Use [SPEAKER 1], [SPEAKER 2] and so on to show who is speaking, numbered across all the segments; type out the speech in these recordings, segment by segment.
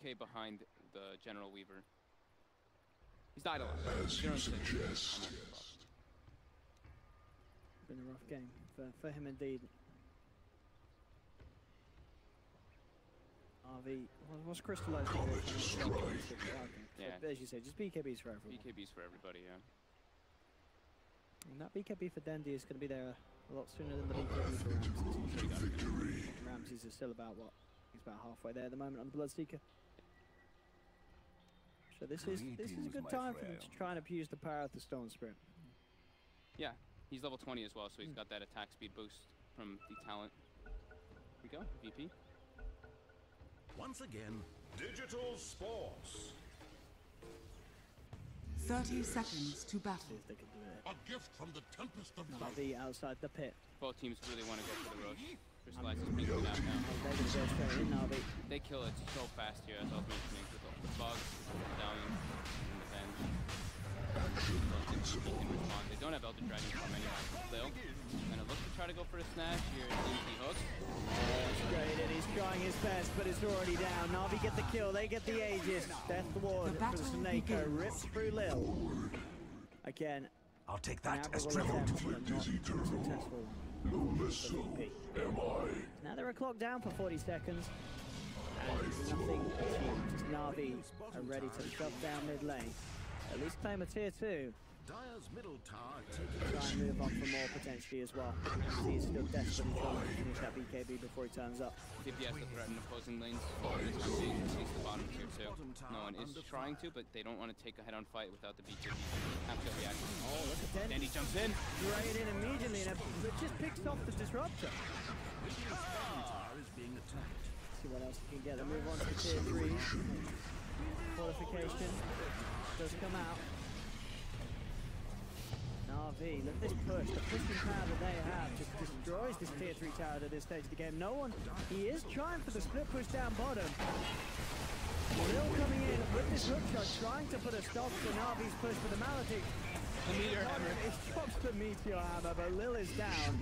[SPEAKER 1] BK behind the General Weaver. He's died a lot.
[SPEAKER 2] As you suggest.
[SPEAKER 3] Been a rough game for him indeed. RV was crystallized.
[SPEAKER 1] Yeah.
[SPEAKER 3] So, as you say, just BKBs for everyone.
[SPEAKER 1] BKBs for everybody, yeah.
[SPEAKER 3] And that BKB for Dendy is going to be there a lot sooner than the BKB for Ramses. Ramses is still about what? He's about halfway there at the moment on the Bloodseeker. So this is a good time for them to try and abuse the power of the Stone Spirit.
[SPEAKER 1] Yeah, he's level 20 as well, so he's got that attack speed boost from the talent. Here we go, VP.
[SPEAKER 4] Once again, digital sports.
[SPEAKER 5] 30 seconds to battle.
[SPEAKER 3] See if they can do it.
[SPEAKER 2] A gift from the Tempest of
[SPEAKER 3] RV outside the pit.
[SPEAKER 1] Both teams really want to go for the rush. Crystallize is bringing it out now.
[SPEAKER 3] They're going to go straight in, RV.
[SPEAKER 1] They kill it so fast here, as I was mentioning, with the bugs, the medallion, and the bench. He can respond. They don't have Elder Dragon Farm anyway. They'll gonna look to try to go for a snatch here. Easy hook.
[SPEAKER 3] Straight in, he's trying his best, but it's already down. Navi get the kill, they get the Aegis. Death Ward for the Snake rips through Lil. Again,
[SPEAKER 4] I'll take that as
[SPEAKER 3] trivial.
[SPEAKER 4] trivial.
[SPEAKER 3] Successful.
[SPEAKER 2] no less so am I.
[SPEAKER 3] Now they're a clock down for 40 seconds. And nothing achieved. Just Navi are ready to shove down mid lane. At least claim a tier 2.
[SPEAKER 4] Dyer's middle tower
[SPEAKER 3] Try and move on for more potentially as well. He's still desperately trying to finish that BKB before he turns up.
[SPEAKER 1] DPS to threaten opposing lanes. He's the bottom tier 2. No one is trying to, but they don't want to take a head-on fight without the BKB. Have to react.
[SPEAKER 3] Oh, look at Dendy.
[SPEAKER 1] Dendy jumps in.
[SPEAKER 3] Right in immediately, and it just picks off the disruptor.
[SPEAKER 4] tower is being attacked.
[SPEAKER 3] See what else he can get. They move on to tier 3. Qualification does come out. RV, look at this push. The pushing power that they have just destroys this tier 3 tower at this stage of the game. No one, he is trying for the split push down bottom. Lil coming in with this hook shot, trying to put a stop to Navi's push with the Maledict.
[SPEAKER 1] The Meteor Hammer.
[SPEAKER 3] It drops the Meteor Hammer, but Lil is down.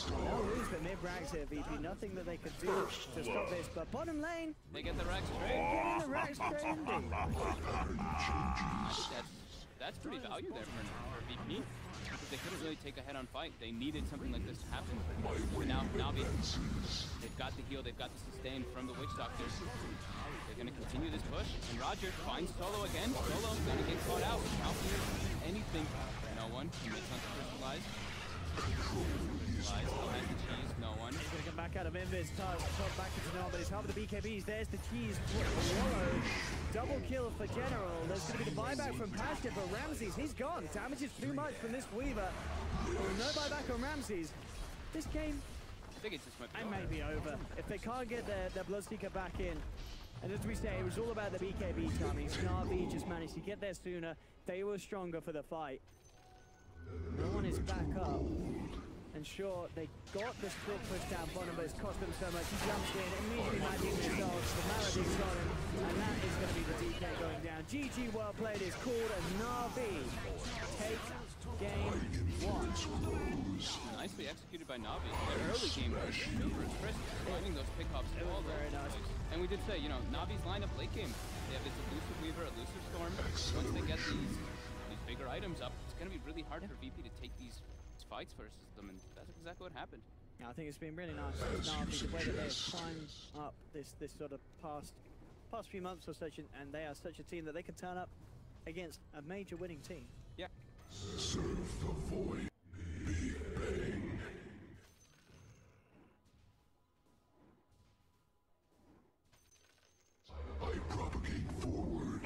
[SPEAKER 3] They'll lose the mid-ranks here, VP. Nothing that they could do to stop this, but bottom lane,
[SPEAKER 1] They get the Rex trade.
[SPEAKER 3] getting the Rax trade indeed.
[SPEAKER 1] That's pretty value there for VP. Because they couldn't really take a head-on fight. They needed something like this to happen. But now Navi, they've got the heal, they've got the sustain from the Witch Doctors. They're going to continue this push. And Roger finds Solo again. Solo's going to get caught out. How can he anything? No one. He makes on to crystallize. Crystallize. Still has the cheese. No one.
[SPEAKER 3] He's going to come back out of Invis. Top back into normal, but he's half of the BKBs. There's the cheese. Wallow. Double kill for General. There's going to be the buyback from Pastor, but Ramses, he's gone. Damage is too much from this Weaver. No buyback on Ramses. This game,
[SPEAKER 1] I think it just might be
[SPEAKER 3] may be over. If they can't get their Bloodseeker back in, and as we say, it was all about the BKB timing. Snarby just managed to get there sooner. They were stronger for the fight. No one is back up. And sure, they got the split push down bottom, but it's cost them so much. He jumps in, immediately magic missiles. The Maledict's got him, and that is going to be the DK going down. GG, well played is called, and Na'Vi takes game 1.
[SPEAKER 1] nicely executed by Na'Vi. Their early game was super crisp, finding those pickups all
[SPEAKER 3] very nice.
[SPEAKER 1] And we did say, you know, Na'Vi's lineup late game. They have this elusive Weaver, elusive Storm. Once they get these bigger items up, it's going to be really hard for VP to take these fights versus them, and that's exactly what happened.
[SPEAKER 3] Yeah, I think it's been really nice. Na'Vi, the way that they have climbed up this sort of past few months or such, and they are such a team that they can turn up against a major winning team.
[SPEAKER 1] Yeah.
[SPEAKER 2] Serve the void. Big Bang. I propagate forward.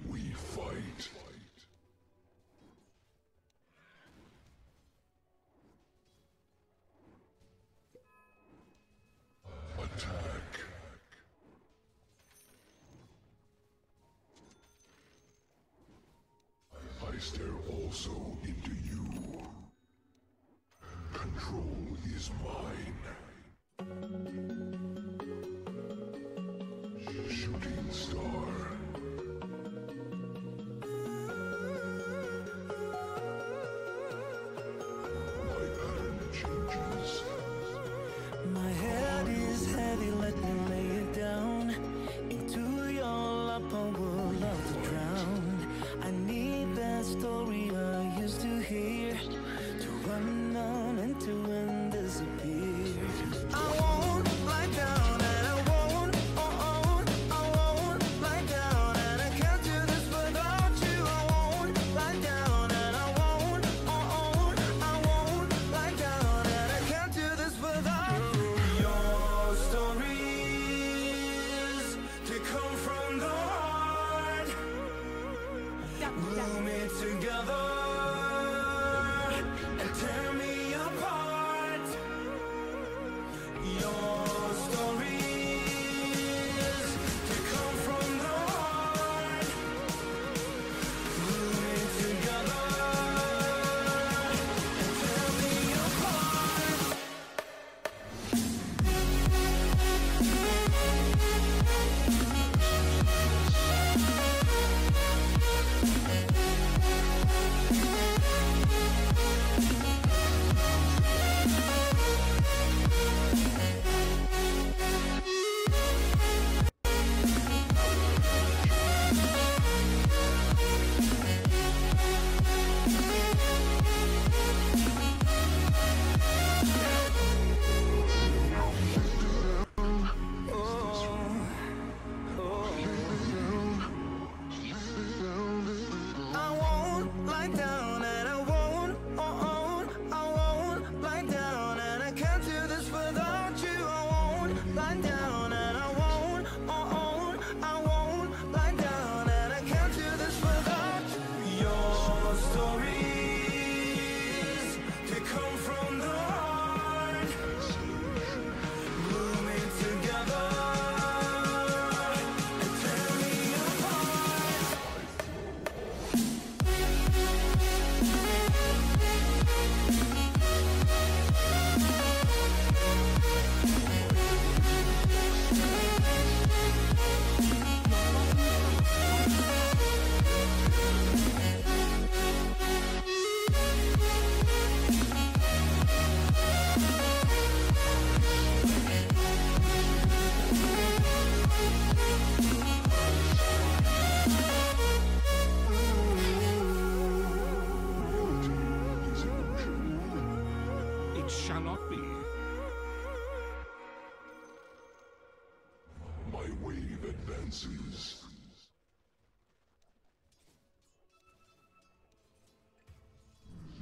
[SPEAKER 2] We fight. Attack. I stare also into you. Control is mine. Shooting star. My pattern changes.
[SPEAKER 6] Your stories to come from the heart, blooming together and tear me apart. I won't lie down and I won't, I won't lie down and I can't do this without you. I won't lie down and I won't, I won't lie down and I can't do this without you. Your stories to come from the heart, blooming together and tear me apart.
[SPEAKER 4] It shall not be.
[SPEAKER 2] My wave advances.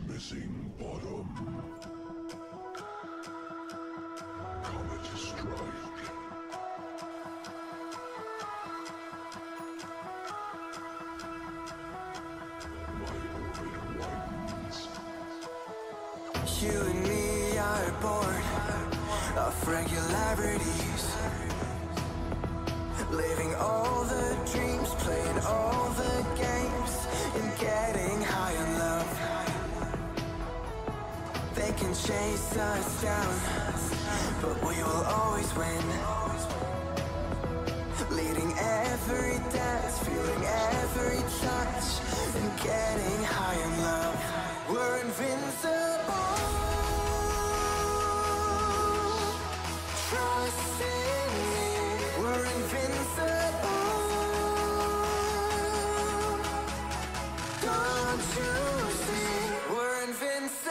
[SPEAKER 2] Missing bottom. Comet strike. My orbit widens.
[SPEAKER 6] You and me are bored of regularities, living all the dreams, playing all the games, and getting high on love. They can chase us down, but we will always win. Leading every dance, feeling every touch, and getting high on love. We're invincible. Trust in me. We're invincible. Don't you see? We're invincible.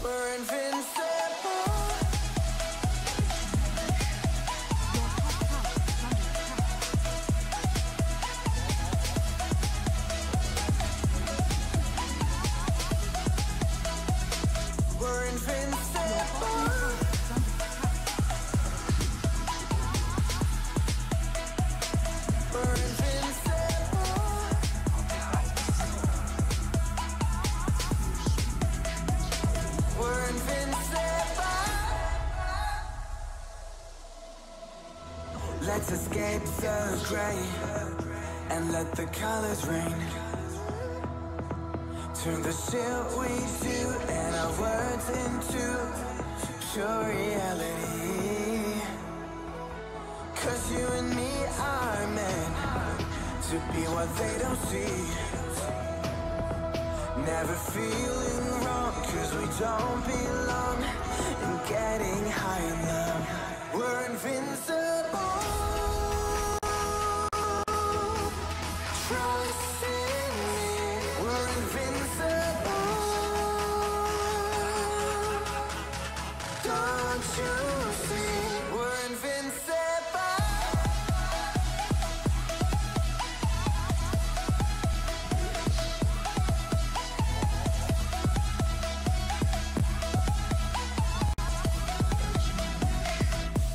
[SPEAKER 6] We're invincible. We're invincible. We're invincible. We're invincible. Let's escape the gray and let the colors rain. Turn the shit we do and our words into pure reality. 'Cause you and me are meant to be what they don't see. Never feeling wrong 'cause we don't belong. And getting high in love. We're invincible. Trust in me. We're invincible. Don't you see? We're invincible.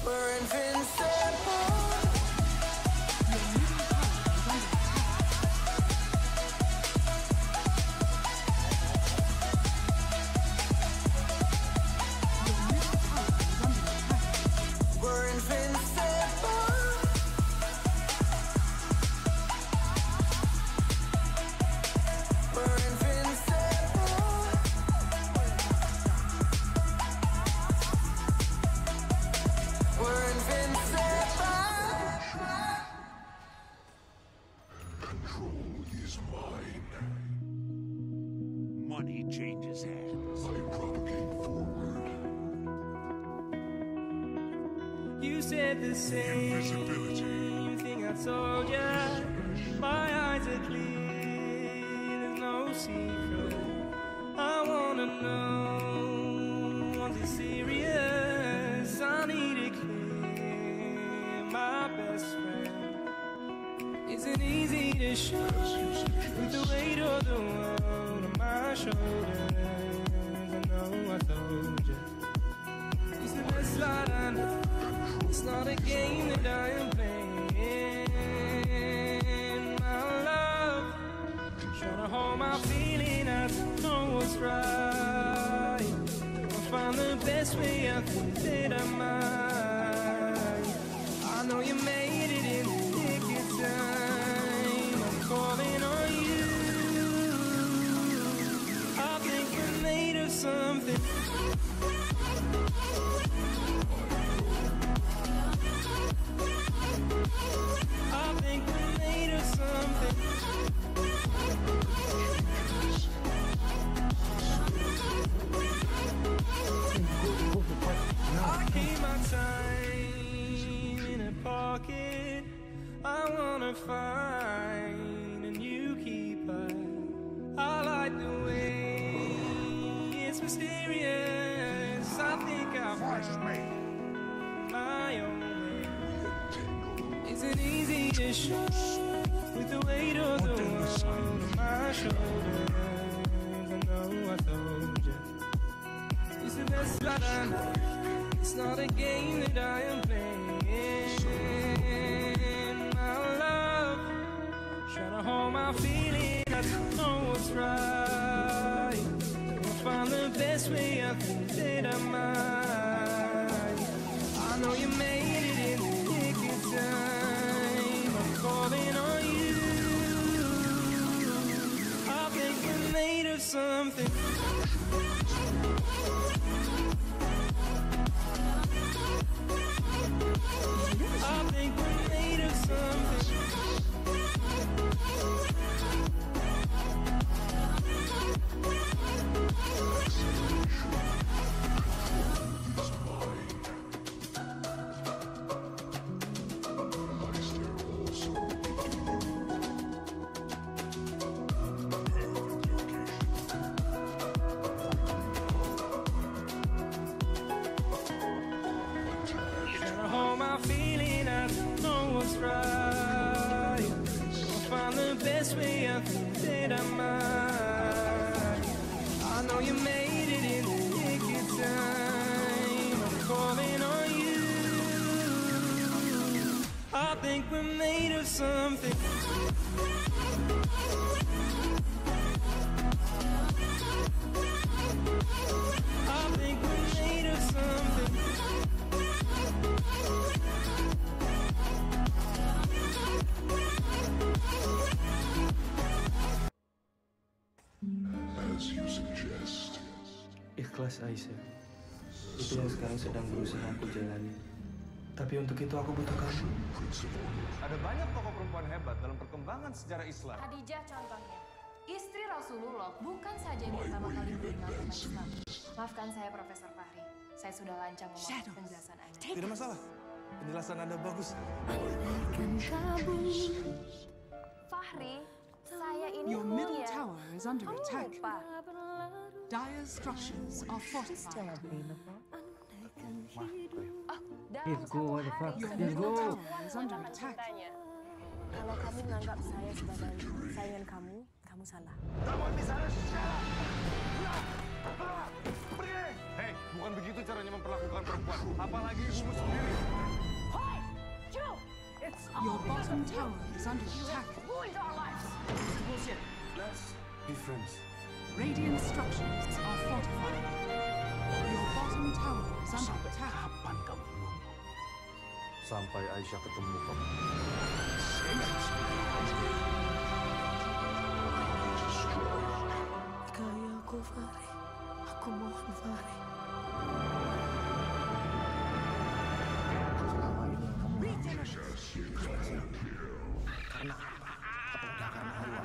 [SPEAKER 6] We're invincible. You said the same. You think I told ya? My eyes are clear, there's no secret. I wanna know, was it serious? I need it clear, my best friend. Isn't easy to show with the weight of the world on my shoulders. I know I told you. It's the best light I know. It's not a game that I am playing. My love, trying to hold my feeling. I don't know what's right. I'll find the best way. I think that I might. I know you made it in the nick of time. I'm calling on you. I think we're made of something. I think we're made of something. I keep my time in a pocket. I wanna find a new keeper. I like the way it's mysterious. I think I'll find my own way. Isn't easy to show with the weight of the world on my shoulders. I know I told you. It's the best that I know. It's not a game that I am playing. My love, trying to hold my feeling. I don't know what's right. I'll find the best way. I think that I might. I know you made it in the nick of time. I'm calling on you. I think we're made of something. I think we're made of something. I think we're made of something. I think we're made of something.
[SPEAKER 2] As you suggest.
[SPEAKER 7] Ikhlas, Aisyah. Itu yang sekarang sedang berusaha aku jalani. Tapi untuk itu aku butuh kamu.
[SPEAKER 8] Ada banyak tokoh perempuan hebat dalam perkembangan sejarah Islam.
[SPEAKER 9] Khadijah contohnya. Istri Rasulullah bukan saja yang pertama kali mengenalkan Islam. Maafkan saya, Profesor Fahri. Saya sudah lancang memahami penjelasan Anda.
[SPEAKER 8] Tidak masalah. Penjelasan Anda bagus.
[SPEAKER 9] Fahri, saya ini
[SPEAKER 5] Your middle
[SPEAKER 9] mulia.
[SPEAKER 5] tower is under
[SPEAKER 9] Kamu
[SPEAKER 5] attack.
[SPEAKER 9] lupa.
[SPEAKER 5] Dire structures are fortified.
[SPEAKER 9] Dalam satu hari,
[SPEAKER 5] Your
[SPEAKER 9] saya
[SPEAKER 5] middle
[SPEAKER 9] perempuan
[SPEAKER 5] tower is under
[SPEAKER 9] akan
[SPEAKER 5] attack.
[SPEAKER 9] cintanya. Kalau kamu menganggap saya sebagai saingan kamu, kamu salah.
[SPEAKER 8] Hei, bukan begitu caranya memperlakukan perempuan. Apalagi ibumu sendiri.
[SPEAKER 9] Hoi! You!
[SPEAKER 5] Your bottom tower is under attack.
[SPEAKER 9] Ruined our lives!
[SPEAKER 8] Let's be friends.
[SPEAKER 5] Radiant structures are fortified. Your bottom tower is under attack.
[SPEAKER 4] Kapan kamu nunggu? Sampai Aisyah ketemu kamu.
[SPEAKER 6] Kaya aku, Fahri. Aku mohon, Fahri.
[SPEAKER 4] Karena apa? Apakah karena hawa?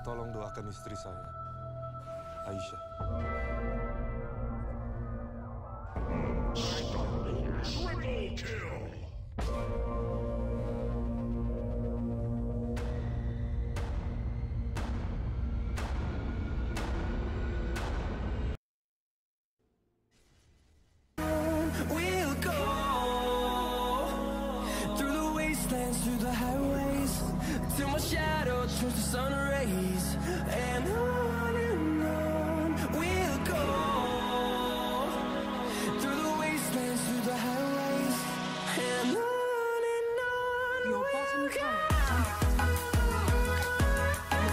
[SPEAKER 8] Tolong doakan istri saya, Aisyah.
[SPEAKER 6] towards the sun rays, and on we'll go through the wastelands, through the highways, and on
[SPEAKER 5] Your bottom
[SPEAKER 6] we'll
[SPEAKER 5] tower
[SPEAKER 6] go.
[SPEAKER 5] is under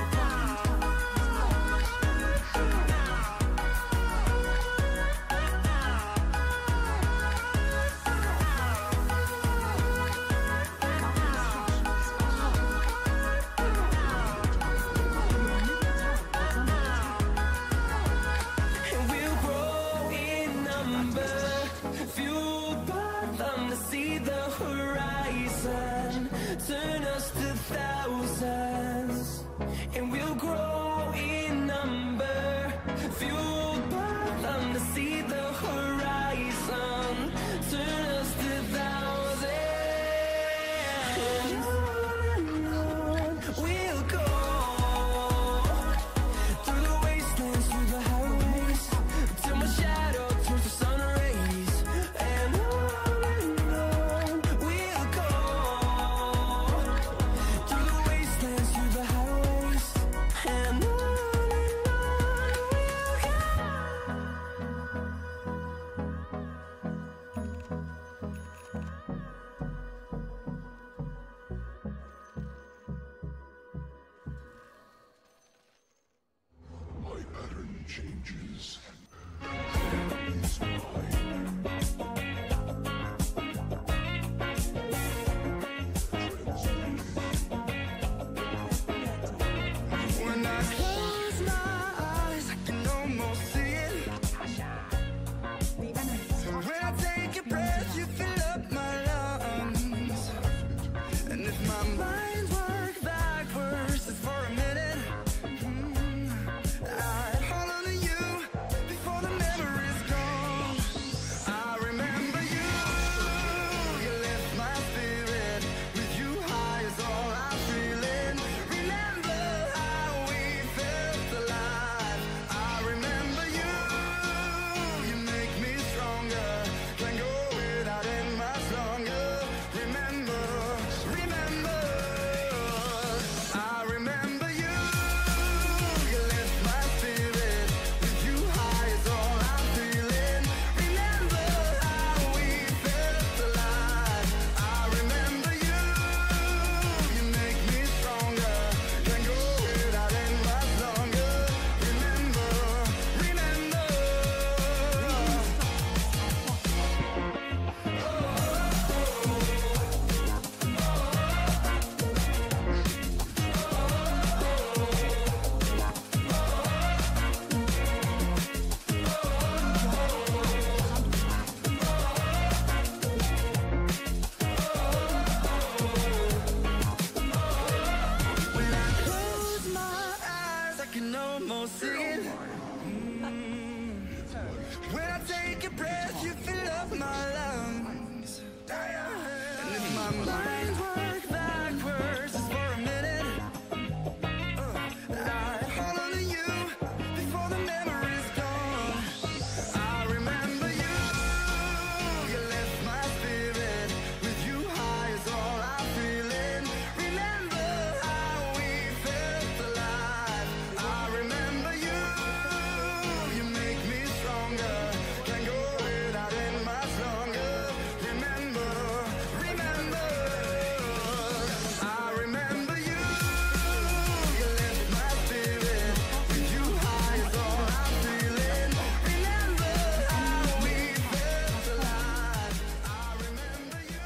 [SPEAKER 5] attack.
[SPEAKER 6] And we'll grow in number, fueled by them to see the horizon, turn us to thousands. And we'll grow in number, fueled by them to see the horizon, turn us to thousands. And on we'll go through the wastelands, through the highways, till my shadow turns to sun rays, and on we'll go through the wastelands, through the highways, and on we'll go.
[SPEAKER 2] My pattern changes. Is mine.
[SPEAKER 6] When I close my eyes, I can almost see it.
[SPEAKER 5] The enemy's top
[SPEAKER 6] When I take a breath, you fill up my lungs. And if my mind works backwards just for a minute, I'd hold on to you before the memory's gone. I remember you, you lift my spirit. With you high is all I'm feeling. Remember how we felt alive. I remember you, you make me stronger. Can't go without it much longer. Remember, remember, I remember you, you lift my spirit. With you high is all I'm feeling. Remember how we felt alive. I remember you, you make me stronger. Can't go without it much longer. Remember, remember. When I close my eyes, I can almost see it. When I take a breath, you fill up my lungs. And if my mind works backwards just for a minute, I hold on to you before the memory's gone. I remember you, you lift my spirit. With you high is all I'm feeling. Remember how we felt alive. I remember you, you make me stronger. Can't go without it much longer. Remember, remember, I remember you, you lift my spirit. With you high is all I'm feeling. Remember how we felt alive. I remember you.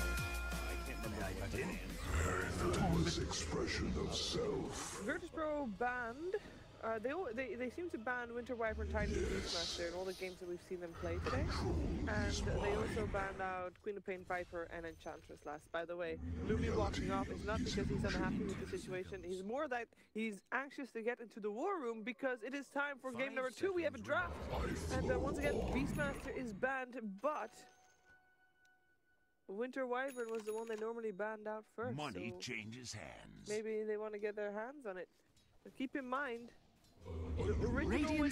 [SPEAKER 2] Relentless expression of self.
[SPEAKER 10] Virtus.pro banned. They seem to ban Winter Wyvern, Tiny, and Beastmaster in all the games that we've seen them play today. And they also banned out Queen of Pain, Viper, and Enchantress last. By the way, Lumi walking off is not because he's unhappy with the situation. He's more that he's anxious to get into the war room because it is time for game number 2. We have a draft. And once again, Beastmaster is banned, but Winter Wyvern was the one they normally banned out first.
[SPEAKER 11] Money
[SPEAKER 10] so
[SPEAKER 11] changes hands.
[SPEAKER 10] maybe they want to get their hands on it. But keep in mind, the original
[SPEAKER 5] Radiant
[SPEAKER 10] Winter Wyvern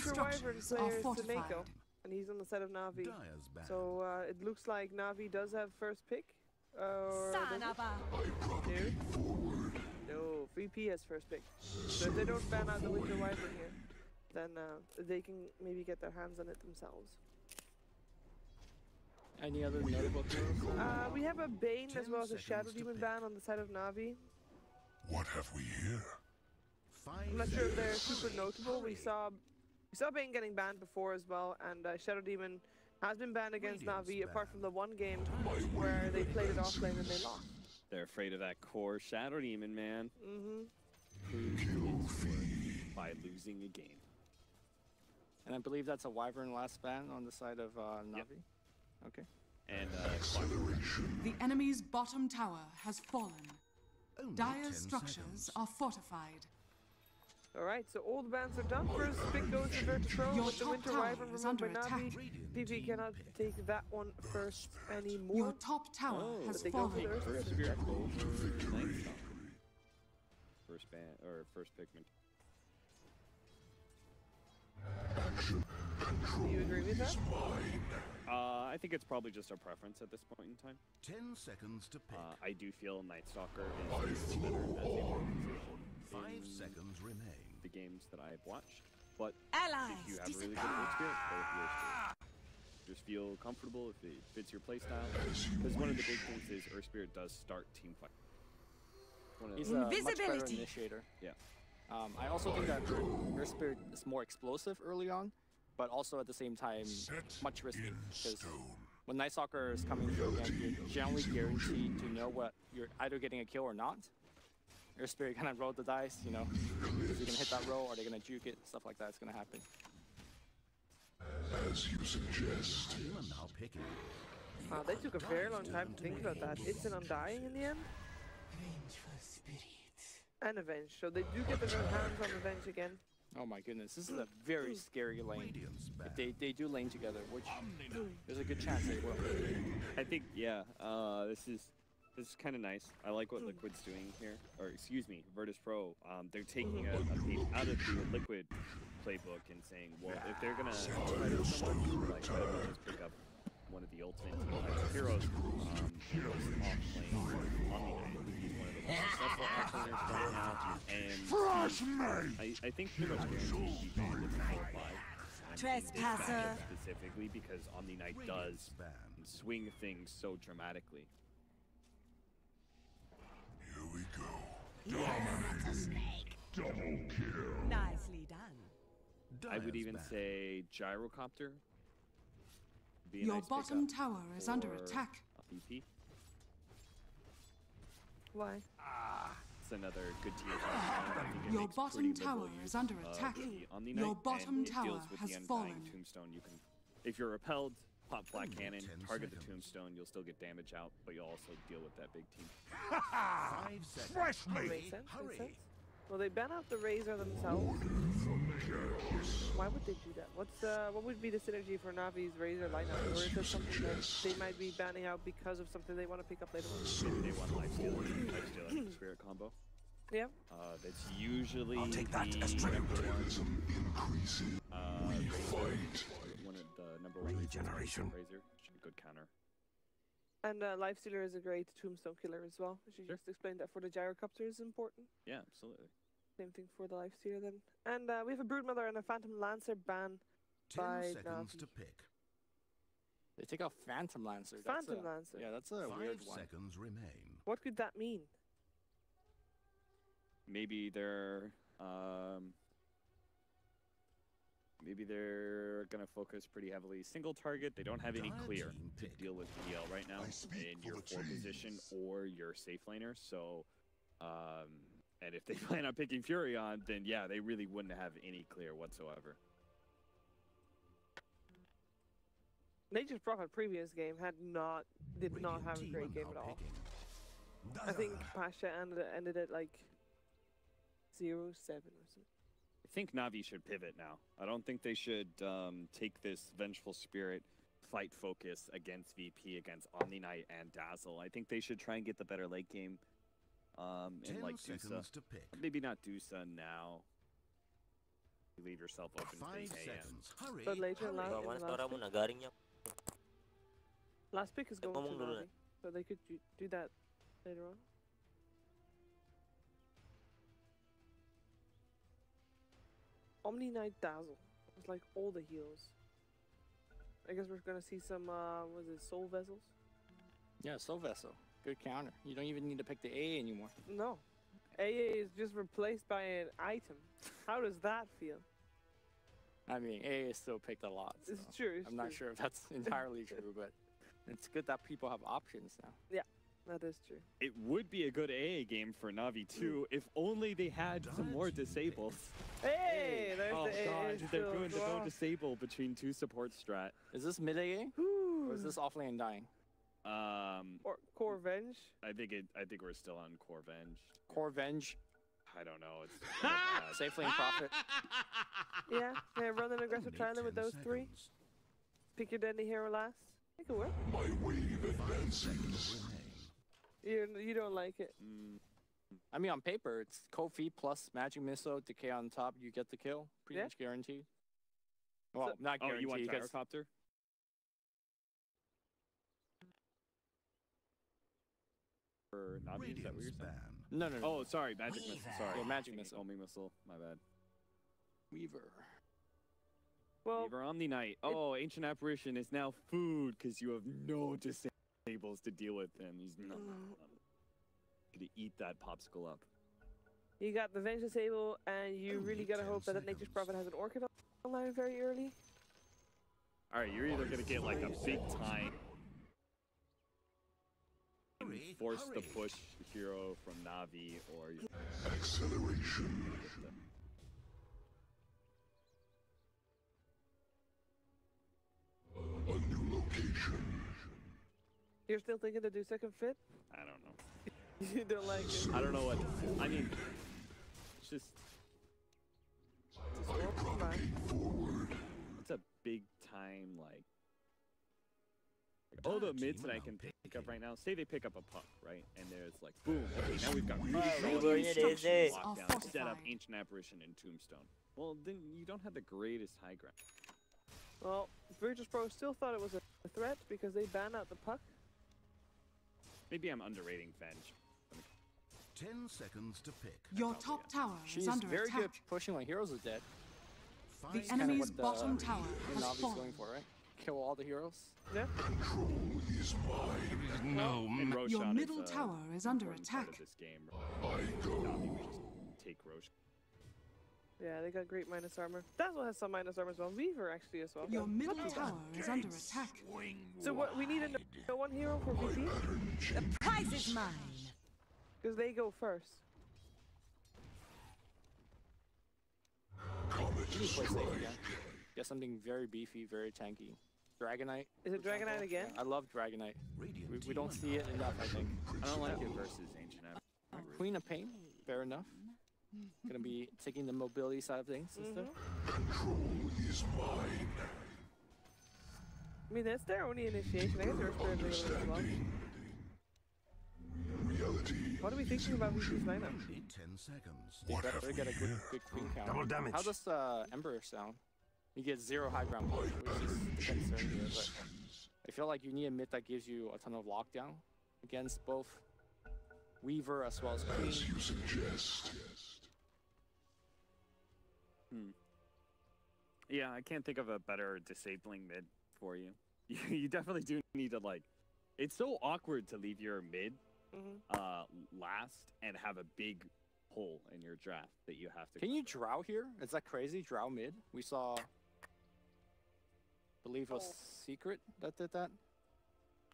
[SPEAKER 5] structures are
[SPEAKER 10] player is
[SPEAKER 5] fortified.
[SPEAKER 10] Seneko, and he's on the side of Na'Vi.
[SPEAKER 11] Dire's back.
[SPEAKER 10] So it looks like Na'Vi does have first pick. Dude. No, VP has first pick. So if they don't ban out the Winter Wyvern here, then they can maybe get their hands on it themselves.
[SPEAKER 11] Any other notable heroes?
[SPEAKER 10] We have a Bane as well as a Shadow Demon ban on the side of Na'Vi.
[SPEAKER 2] What have we here?
[SPEAKER 10] I'm not sure if they're super notable. We saw Bane getting banned before as well, and Shadow Demon has been banned against Na'Vi apart from the one game where they played it offlane and they lost.
[SPEAKER 12] They're afraid of that core Shadow Demon, man. By losing a game.
[SPEAKER 11] And I believe that's a Wyvern last ban on the side of Na'Vi.
[SPEAKER 12] Yep.
[SPEAKER 11] Okay.
[SPEAKER 12] And
[SPEAKER 5] The enemy's bottom tower has fallen. Dire structures are fortified.
[SPEAKER 10] Alright, so all the bans are done. First pick goes to Virtus Pro with the Winter Wyvern removed by Na'Vi. PP cannot take that one first anymore.
[SPEAKER 5] Your top tower has fallen.
[SPEAKER 12] First Spirit over Night Stalker. First ban or first pigment.
[SPEAKER 10] Do you agree with that?
[SPEAKER 12] I think it's probably just our preference at this point in time.
[SPEAKER 13] 10 seconds to pick.
[SPEAKER 12] I do feel Night Stalker is better as a organization.
[SPEAKER 13] 5 seconds remain.
[SPEAKER 12] The games that I've watched, but
[SPEAKER 5] Allies
[SPEAKER 12] if you have a really good Earth Spirit, go with your Spirit. Just feel comfortable if it fits your playstyle. Because one of the big things is Earth Spirit does start team fight.
[SPEAKER 11] He's a much better initiator.
[SPEAKER 12] Yeah.
[SPEAKER 11] I also think that Earth Spirit is more explosive early on, but also at the same time much risky. Because when Night Stalker is coming through again, you're generally guaranteed to know what you're either getting a kill or not. Earth Spirit kind of roll the dice, you know. Is he gonna hit that roll? Are they gonna juke it? Stuff like that's gonna happen.
[SPEAKER 2] As you suggest.
[SPEAKER 13] Now picking.
[SPEAKER 10] Wow, they took a very long time to think about that. It's an Undying in the end. And Avenge, so they do get their hands on Avenge again.
[SPEAKER 11] Oh my goodness, this is a very scary lane. If they do lane together, which there's a good chance they will.
[SPEAKER 12] I think, yeah, this is kind of nice. I like what Liquid's doing here, or excuse me, Virtus Pro. They're taking a page out of the Liquid playbook and saying, well, if they're gonna try to someone, like, just pick up one of the ultimate team types of heroes, heroes off playing Omni-Knight. He's one of the most successful off-laners right now, and I think pretty much guaranteed he can live in 4-5.
[SPEAKER 5] Trespasser.
[SPEAKER 12] Specifically because Omni-Knight does swing things so dramatically.
[SPEAKER 2] Here we go. Double kill.
[SPEAKER 5] Nicely done.
[SPEAKER 12] I would even say Gyrocopter. Be a
[SPEAKER 5] Your
[SPEAKER 12] nice
[SPEAKER 5] bottom
[SPEAKER 12] pickup
[SPEAKER 5] tower is under
[SPEAKER 12] for
[SPEAKER 5] attack.
[SPEAKER 12] VP.
[SPEAKER 10] Why?
[SPEAKER 12] It's another good tier.
[SPEAKER 5] Your bottom tower is under attack. Your bottom tower has fallen.
[SPEAKER 12] Tombstone. You can, if you're repelled, pop flat cannon, target the tombstone. You'll still get damage out, but you'll also deal with that big team.
[SPEAKER 13] 5 seconds.
[SPEAKER 10] Fresh meat. Makes sense. Makes sense. Well, they ban out the Razor themselves. Why would they do that? What would be the synergy for Navi's Razor lineup? Or is it something that they might be banning out because of something they want to pick up later on?
[SPEAKER 12] Maybe they want Lifestealer and Spirit combo.
[SPEAKER 10] Yeah.
[SPEAKER 12] That's usually
[SPEAKER 2] I'll take that as materialism increasing.
[SPEAKER 12] One of the #1 regeneration. Razor should be a good counter.
[SPEAKER 10] And Lifestealer is a great tombstone killer as well. She just explained that for the Gyrocopter is important.
[SPEAKER 12] Yeah, absolutely.
[SPEAKER 10] Same thing for the Lifestealer then. And we have a Broodmother and a Phantom Lancer ban
[SPEAKER 13] 10
[SPEAKER 10] by
[SPEAKER 13] seconds
[SPEAKER 10] Na'Vi.
[SPEAKER 13] to pick.
[SPEAKER 11] They take out Phantom Lancer.
[SPEAKER 10] Phantom Lancer.
[SPEAKER 11] Yeah, that's a weird
[SPEAKER 13] 5
[SPEAKER 11] one.
[SPEAKER 13] seconds remain.
[SPEAKER 10] What could that mean?
[SPEAKER 12] Maybe they're gonna focus pretty heavily single target. They don't have any clear to deal with PL right now in your 4 position or your safe laner. So, and if they plan on picking Furion, then yeah, they really wouldn't have any clear whatsoever.
[SPEAKER 10] Nature's Prophet previous game did not have a great game at all. I think Pasha ended at like 0-7 or something.
[SPEAKER 12] I think Na'Vi should pivot now. I don't think they should take this Vengeful Spirit fight focus against VP, against Omni-Knight and Dazzle. I think they should try and get the better late game. And like DOTA. Maybe not DOTA now. You leave yourself open for the AM.
[SPEAKER 10] But later in last pick is going to Na'Vi. So they could do that later on. Omni Knight Dazzle. It's like all the heals. I guess we're gonna see some, what is it, Soul Vessels?
[SPEAKER 11] Yeah, Soul Vessel. Good counter. You don't even need to pick the AA anymore.
[SPEAKER 10] No. AA is just replaced by an item. How does that feel?
[SPEAKER 11] I mean, AA is still picked a lot. So
[SPEAKER 10] It's true.
[SPEAKER 11] I'm not sure if that's entirely true, but it's good that people have options now.
[SPEAKER 10] Yeah, that is true.
[SPEAKER 12] It would be a good AA game for Na'Vi too, if only they had some more disables.
[SPEAKER 10] Hey, there's
[SPEAKER 12] Oh
[SPEAKER 10] the AA.
[SPEAKER 12] god, they're
[SPEAKER 10] still
[SPEAKER 12] going
[SPEAKER 10] as
[SPEAKER 12] to
[SPEAKER 10] well.
[SPEAKER 12] go disable between two support strat.
[SPEAKER 11] Is this mid AA? Or is this offlane dying?
[SPEAKER 10] Or Core Venge?
[SPEAKER 12] I think we're still on Core Venge.
[SPEAKER 11] Core Venge.
[SPEAKER 12] I don't know. It's
[SPEAKER 11] Safe lane profit.
[SPEAKER 10] Yeah, run an aggressive trialing with those three. Pick your deadly hero last. It could work.
[SPEAKER 2] My wave advances.
[SPEAKER 10] You don't like it.
[SPEAKER 11] I mean, on paper, it's cold feet plus magic missile, decay on top. You get the kill, pretty much guaranteed. Well, not guaranteed.
[SPEAKER 12] you want
[SPEAKER 11] because-
[SPEAKER 12] gyrocopter? For Na'Vi, is that what you're saying?
[SPEAKER 11] No.
[SPEAKER 12] Oh, sorry, magic missile. Sorry.
[SPEAKER 11] Yeah, magic missile.
[SPEAKER 12] Homing missile. My bad.
[SPEAKER 11] Weaver.
[SPEAKER 10] Well,
[SPEAKER 12] Weaver Omni Knight. Oh, Ancient Apparition is now food because you have no disables to deal with him. He's not gonna eat that popsicle up.
[SPEAKER 10] You got the Venge disable, and you really gotta hope that Nature's Prophet has an Orchid online very early.
[SPEAKER 12] All right, you're either gonna get like a big time force the push hero from Na'Vi, or
[SPEAKER 2] Acceleration. A new location.
[SPEAKER 10] You're still thinking to do second fit?
[SPEAKER 12] I don't know.
[SPEAKER 10] You don't like it?
[SPEAKER 12] I don't know what. I mean, it's just. It's a big time like. All the mids that I can pick up right now. Say they pick up a puck, right? And there's like, boom. Okay, now we've got really
[SPEAKER 5] instructions are
[SPEAKER 12] lockdown. Set up
[SPEAKER 5] fortified.
[SPEAKER 12] Ancient Apparition and Tombstone. Well, then you don't have the greatest high ground.
[SPEAKER 10] Well, Virtus Pro still thought it was a threat because they banned out the puck.
[SPEAKER 12] Maybe I'm underrating Venge.
[SPEAKER 13] 10 seconds to pick.
[SPEAKER 5] Your top tower
[SPEAKER 11] She's
[SPEAKER 5] is under
[SPEAKER 11] very
[SPEAKER 5] attack.
[SPEAKER 11] good pushing when heroes are dead.
[SPEAKER 5] The
[SPEAKER 11] That's kinda
[SPEAKER 5] enemy's
[SPEAKER 11] what the
[SPEAKER 5] bottom tower has
[SPEAKER 11] Navi's
[SPEAKER 5] fallen.
[SPEAKER 11] going for, right? Kill all the heroes.
[SPEAKER 10] Yeah.
[SPEAKER 2] Control is mine.
[SPEAKER 13] No,
[SPEAKER 12] And
[SPEAKER 5] Your
[SPEAKER 12] Roshan
[SPEAKER 5] middle
[SPEAKER 12] is,
[SPEAKER 5] tower is under
[SPEAKER 12] important part
[SPEAKER 5] attack.
[SPEAKER 12] of this game.
[SPEAKER 2] I go.
[SPEAKER 12] Na'Vi would just take Roshan.
[SPEAKER 10] Yeah, they got great minus armor. Dazzle has some minus armor as well. Weaver actually as well.
[SPEAKER 5] Your middle tower is under attack.
[SPEAKER 10] So what we need a one hero for VP?
[SPEAKER 14] The prize is mine.
[SPEAKER 10] Because they go first.
[SPEAKER 11] You need to play safe again. Get something very beefy, very tanky. Dragonite.
[SPEAKER 10] Is it Dragonite again?
[SPEAKER 11] I love Dragonite. We don't see it enough, I think.
[SPEAKER 12] I don't like it versus Ancient Apparition.
[SPEAKER 11] Queen of Pain, fair enough. Gonna be taking the mobility side of things and stuff.
[SPEAKER 2] Control is mine.
[SPEAKER 10] I mean, that's their only initiation. I guess they're spirit leader as well.
[SPEAKER 2] Reality.
[SPEAKER 10] What are we thinking about VP's lineup?
[SPEAKER 13] 10 seconds.
[SPEAKER 11] They better get a good queen count.
[SPEAKER 13] Double damage.
[SPEAKER 11] How does Ember sound? You get 0 high ground push, which is the concern here, but I feel like you need a mid that gives you a ton of lockdown against both Weaver as well as Queen.
[SPEAKER 2] As you suggest.
[SPEAKER 12] Yeah, I can't think of a better disabling mid for you. You definitely do need to like. It's so awkward to leave your mid last and have a big hole in your draft that you have to.
[SPEAKER 11] Can you drow here? Is that crazy? Drow mid? We saw, believe it was Secret that did that.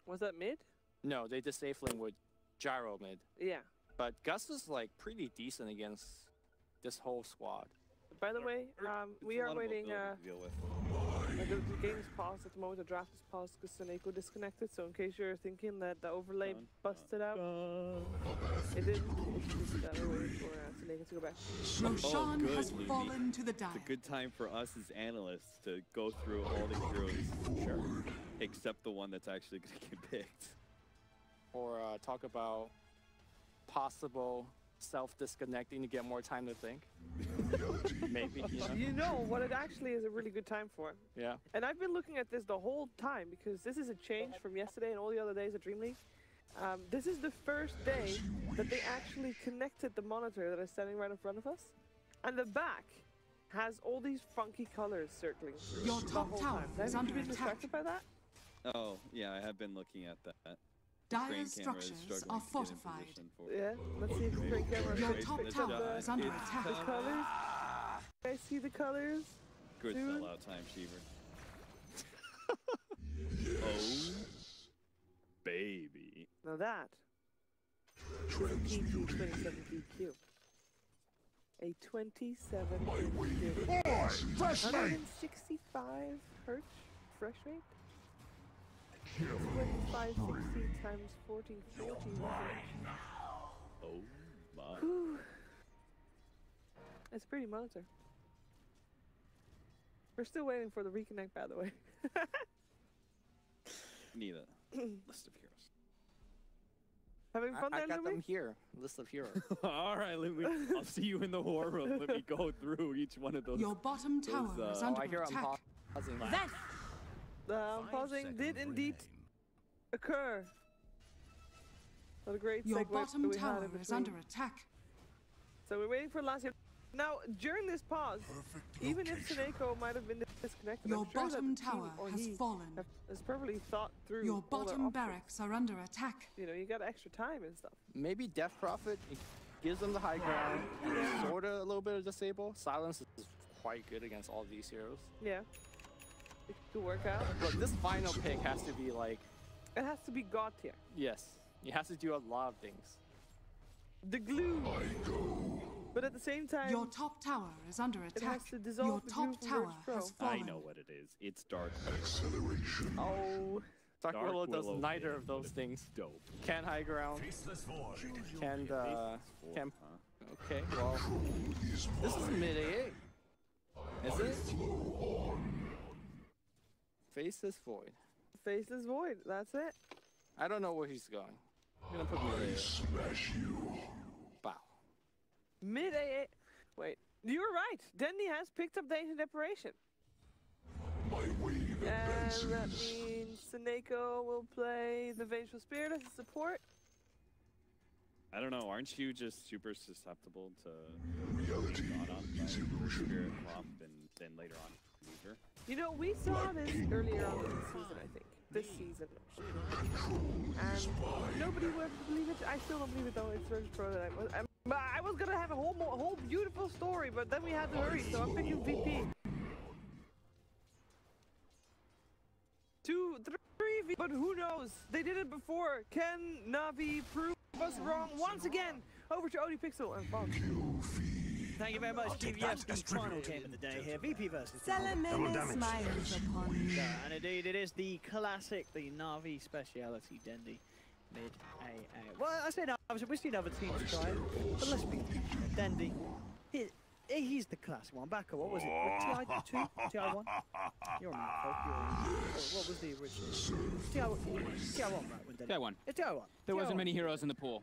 [SPEAKER 10] Was that mid?
[SPEAKER 11] No, they did safe lane with gyro mid.
[SPEAKER 10] Yeah.
[SPEAKER 11] But Gus is like pretty decent against this whole squad.
[SPEAKER 10] By the way, we are waiting. The game is paused at the moment. The draft is paused because Seneko disconnected. So in case you're thinking that the overlay busted out, it didn't. It's just that we're waiting for Seneko to go back.
[SPEAKER 5] Roshan has
[SPEAKER 12] Lucy.
[SPEAKER 5] fallen to the
[SPEAKER 12] It's
[SPEAKER 5] dire.
[SPEAKER 12] a good time for us as analysts to go through all the heroes, except the one that's actually going to get picked.
[SPEAKER 11] Or talk about possible self-disconnecting to get more time to think. Maybe, you know?
[SPEAKER 10] You know what it actually is a really good time for.
[SPEAKER 11] Yeah.
[SPEAKER 10] And I've been looking at this the whole time because this is a change from yesterday and all the other days at Dream League. This is the first day that they actually connected the monitor that is standing right in front of us. And the back has all these funky colors circling through
[SPEAKER 5] Your
[SPEAKER 10] the
[SPEAKER 5] top
[SPEAKER 10] whole
[SPEAKER 5] tower
[SPEAKER 10] time.
[SPEAKER 5] is
[SPEAKER 10] Have
[SPEAKER 5] under
[SPEAKER 10] you been
[SPEAKER 5] attack.
[SPEAKER 10] distracted by that?
[SPEAKER 12] Oh, yeah, I have been looking at that.
[SPEAKER 5] Dire's structures are fortified.
[SPEAKER 10] Yeah, let's see if the screen camera
[SPEAKER 5] Your
[SPEAKER 10] picks
[SPEAKER 5] top
[SPEAKER 10] up
[SPEAKER 5] tower is under attack.
[SPEAKER 10] the colors. I see the colors.
[SPEAKER 12] Good
[SPEAKER 10] soon.
[SPEAKER 12] sellout time, Sheever. Oh, baby.
[SPEAKER 10] Now that is a PG27 DQ. A 27 DQ. 165 hertz refresh rate. 2560 times 1440 refresh.
[SPEAKER 12] Oh my.
[SPEAKER 10] Whew. It's a pretty monitor. We're still waiting for the reconnect, by the way.
[SPEAKER 12] Need a list of heroes.
[SPEAKER 10] Having fun
[SPEAKER 11] I
[SPEAKER 10] there,
[SPEAKER 11] got
[SPEAKER 10] Louis?
[SPEAKER 11] them here. List of heroes.
[SPEAKER 12] All right, I'll see you in the war room. Let me go through each one of those.
[SPEAKER 5] Your bottom tower is under
[SPEAKER 11] I hear
[SPEAKER 5] attack.
[SPEAKER 11] I'm pausing.
[SPEAKER 10] Pausing did indeed occur. What a great
[SPEAKER 5] Your
[SPEAKER 10] segue
[SPEAKER 5] bottom
[SPEAKER 10] we had
[SPEAKER 5] tower
[SPEAKER 10] in
[SPEAKER 5] is
[SPEAKER 10] between.
[SPEAKER 5] under attack.
[SPEAKER 10] So we're waiting for last year. Now, during this pause, even if Seneko might have been disconnected,
[SPEAKER 5] Your
[SPEAKER 10] I'm sure
[SPEAKER 5] bottom
[SPEAKER 10] that the team
[SPEAKER 5] tower
[SPEAKER 10] or
[SPEAKER 5] has
[SPEAKER 10] he
[SPEAKER 5] fallen.
[SPEAKER 10] has probably thought through
[SPEAKER 5] Your
[SPEAKER 10] all their
[SPEAKER 5] bottom
[SPEAKER 10] options.
[SPEAKER 5] barracks are under attack.
[SPEAKER 10] You know, you got extra time and stuff.
[SPEAKER 11] Maybe Death Prophet gives them the high ground. Sorta a little bit of disable. Silence is quite good against all these heroes.
[SPEAKER 10] Yeah. It could work out.
[SPEAKER 11] But this final pick has to be like...
[SPEAKER 10] It has to be God tier.
[SPEAKER 11] Yes. It has to do a lot of things.
[SPEAKER 10] The glue. But at the same time,
[SPEAKER 5] Your top tower is under
[SPEAKER 10] it
[SPEAKER 5] attack.
[SPEAKER 10] has to dissolve
[SPEAKER 5] Your
[SPEAKER 10] the
[SPEAKER 5] top
[SPEAKER 10] glue from
[SPEAKER 5] tower
[SPEAKER 10] Virtus Pro.
[SPEAKER 5] has fallen.
[SPEAKER 12] I know what it is. It's Dark
[SPEAKER 10] Oh.
[SPEAKER 11] Dark Willow does
[SPEAKER 12] Willow
[SPEAKER 11] neither of those things.
[SPEAKER 12] Dope.
[SPEAKER 11] Can high ground. Can can. Okay, well, this is mid AA. Is it? Faceless Void.
[SPEAKER 10] Faceless Void. That's it.
[SPEAKER 11] I don't know where he's going. I'm gonna put mid AA.
[SPEAKER 2] Smash you.
[SPEAKER 11] Bow.
[SPEAKER 10] Mid AA. Wait, you were right. Dendy has picked up the Ancient Deparation. And that means Seneko will play the Vengeful Spirit as a support.
[SPEAKER 12] I don't know. Aren't you just super susceptible to being gone on by Spirit Crop and then later on Weaver?
[SPEAKER 10] You know, we saw this earlier on in the season, I think. This season. And nobody would believe it. I still don't believe it though. It's Virtus Pro that I was gonna have a whole beautiful story, but then we had to hurry, so I'm picking VP. 2, 3 VP, but who knows? They did it before. Can Navi prove us wrong once again? Over to Odie Pixel and Fox.
[SPEAKER 3] Thank you very much, GVS. The final game of the day here. VP versus
[SPEAKER 14] Salamene smiles upon me.
[SPEAKER 3] And indeed, it is the classic, the Navi speciality, Dendy. Mid AA. Well, I say Navi, we've seen other teams try it, but let's be Dendy. He's the classic one. Back at what was it? TI2? TI1? You're on what was the original? TI1, right? When Dendy.
[SPEAKER 1] TI1.
[SPEAKER 3] It's TI1.
[SPEAKER 1] There wasn't many heroes in the pool.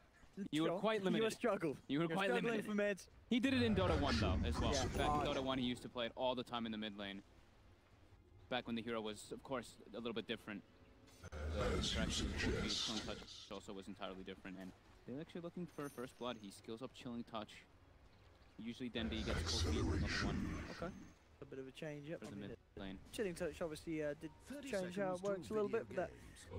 [SPEAKER 1] You were quite limited.
[SPEAKER 3] You were struggled.
[SPEAKER 1] You were quite
[SPEAKER 3] struggling
[SPEAKER 1] limited.
[SPEAKER 3] for mids.
[SPEAKER 1] He did it in Dota 1 though, as well.
[SPEAKER 3] Yeah.
[SPEAKER 1] Back in Dota 1, he used to play it all the time in the mid lane. Back when the hero was, of course, a little bit different. The interaction with full feed, strong touch also was entirely different. And they're actually looking for first blood. He skills up Chilling Touch. Usually Dendy gets full feed level 1.
[SPEAKER 3] Okay. A bit of a change up.
[SPEAKER 1] For the mid lane.
[SPEAKER 3] Chilling Touch obviously did change how it works a little bit, but that a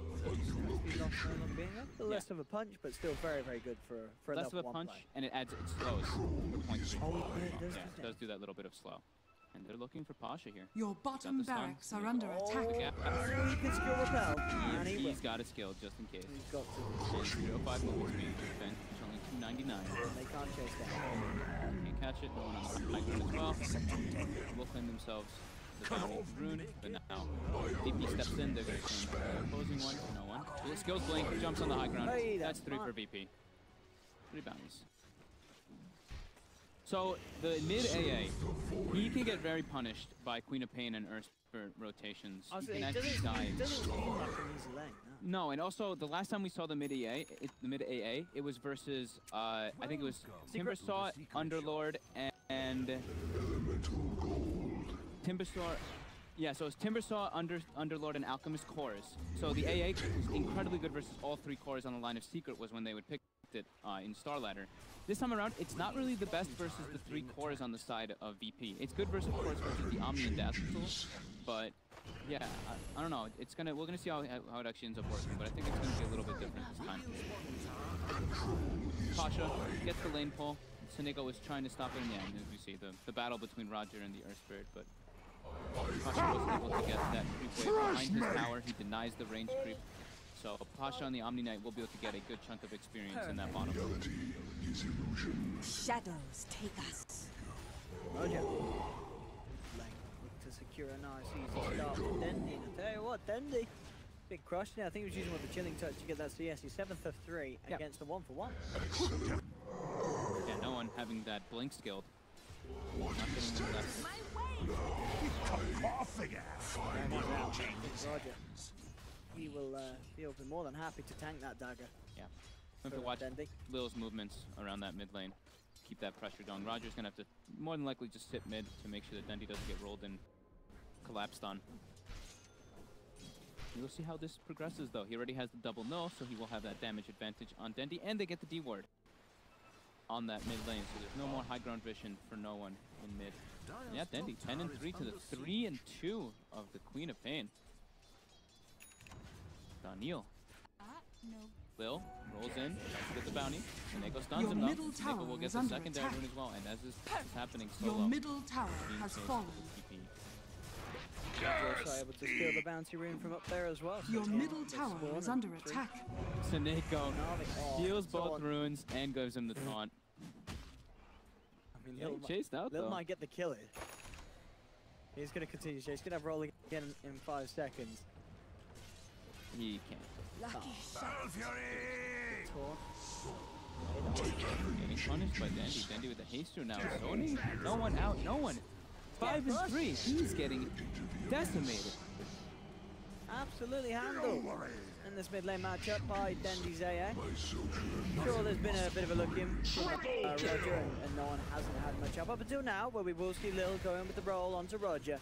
[SPEAKER 3] little less of a punch, but still very, very good for
[SPEAKER 1] less of a punch, and it adds it slows for point 3. Yeah, it does do that little bit of slow. And they're looking for Pasha here.
[SPEAKER 5] Your bottom barracks are under attack.
[SPEAKER 3] He can skill repel. And
[SPEAKER 1] He's got a skill just in case.
[SPEAKER 3] He's got to.
[SPEAKER 1] And 305 movement speed, defense, which only 299.
[SPEAKER 3] They can't chase that.
[SPEAKER 1] Can't catch it, no one on the high ground as well. Will claim themselves the bounty rune, but now VP steps in, they're going to claim the opposing one, no one. The skills blink, jumps on the high ground.
[SPEAKER 3] Hey,
[SPEAKER 1] that's 3 for VP. 3 bounties. So the mid AA, he can get very punished by Queen of Pain and Earth for rotations. He can actually die.
[SPEAKER 3] It doesn't seem like an easy lane, no.
[SPEAKER 1] No, and also the last time we saw the mid AA, it was versus I think it was Timbersaw, Underlord, and Timbersaw, Yeah, so it's Timbersaw, Underlord, and Alchemist cores. So the AA is incredibly good versus all 3 cores on the line of Secret was when they would pick it in Star Ladder. This time around, it's not really the best versus the 3 cores on the side of VP. It's good versus, of course, versus the Omni and Dazzle tools, but yeah, I don't know. We're gonna see how it actually ends up working, but I think it's gonna be a little bit different this time. Pasha gets the lane pull. Senego was trying to stop it, and yeah, as we see the battle between Roger and the Earth Spirit, but Pasha wasn't able to get that creep wave behind his tower. He denies the range creep. So Pasha on the Omni Knight will be able to get a good chunk of experience in that bottom.
[SPEAKER 14] Shadows take us.
[SPEAKER 3] Roger. Look to secure a nice easy start with Dendi. And I tell you what, Dendi, big crush there. I think he was using with the chilling touch to get that CS. He's 7th of 3 against the 1-for-1.
[SPEAKER 1] Yeah, no one having that blink skilled. Not getting the left.
[SPEAKER 3] Roger. He will be more than happy to tank that dagger.
[SPEAKER 1] Yeah. We have to watch Lil's movements around that mid lane. Keep that pressure going. Roger's gonna have to more than likely just sit mid to make sure that Dendi doesn't get rolled and collapsed on. We'll see how this progresses though. He already has the double null, so he will have that damage advantage on Dendi, and they get the D ward on that mid lane, so there's no more high ground vision for no one in mid. And yeah, Dendi 10 and 3 to the 3 and 2 of the Queen of Pain. Daniel. Lil rolls in, get the bounty, and Senego stuns him up. Senego will get the secondary rune as well, and as this is happening solo.
[SPEAKER 5] Your middle tower has fallen.
[SPEAKER 3] Also able to steal the bounty rune from up there as well. So
[SPEAKER 5] your middle tower is under attack.
[SPEAKER 1] Senego steals both runes and gives him the taunt.
[SPEAKER 3] I mean,
[SPEAKER 1] yeah, he chased out
[SPEAKER 3] Lil
[SPEAKER 1] though.
[SPEAKER 3] might get the kill here. He's going to continue chase. He's going to have roll again in 5 seconds.
[SPEAKER 1] He can't.
[SPEAKER 14] Lucky shot.
[SPEAKER 1] Getting punished by Dendi. Dendi with the haste rune now. Zoning. No one out. No one. 5 and 3. He's getting decimated.
[SPEAKER 3] Absolutely handled in this mid lane matchup by Dendi's AA. Sure, there's been a bit of a look in from Roger, and no one hasn't had much up until now, where we will see Lil going with the roll onto Roger.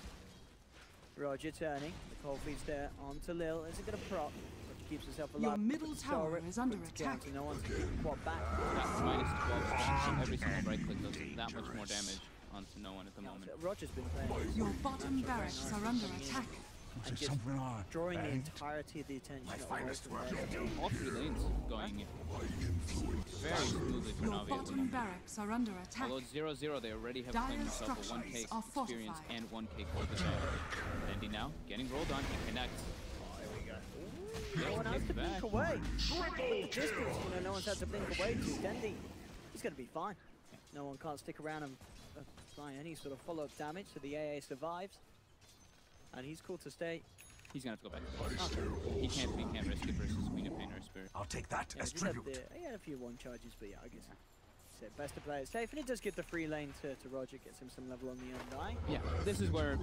[SPEAKER 3] Roger turning. The cold feed's there onto Lil. Is it going to proc? Roger keeps himself alive.
[SPEAKER 5] Your middle tower is under attack.
[SPEAKER 3] No one's quad back.
[SPEAKER 1] That's -12. Every single right click does that much more damage onto no one at the moment.
[SPEAKER 3] Roger's been playing.
[SPEAKER 5] Your bottom barracks are under attack.
[SPEAKER 3] And just drawing the entirety of the attention away from there.
[SPEAKER 1] All 3 lanes going very smoothly for
[SPEAKER 5] Your
[SPEAKER 1] Navi.
[SPEAKER 5] bottom barracks are under attack.
[SPEAKER 1] Although 0-0, they already have claimed themselves a 1k experience and 1k gold advantage. Dendi now getting rolled on. He connects.
[SPEAKER 3] No one has to blink away. With the distance, no one's had to blink away to Dendi. He's going to be fine. No one can't stick around and apply any sort of follow-up damage, so the AA survives. And he's cool to stay.
[SPEAKER 1] He's gonna have to go back to the He can't risk it versus Queen of Pain or Spirit.
[SPEAKER 15] I'll take that as tribute.
[SPEAKER 3] He had a few 1 charges, but yeah, I guess it's best to play it safe. And it does give the free lane to Roger, gets him some level on the Undying.
[SPEAKER 1] Yeah, this is what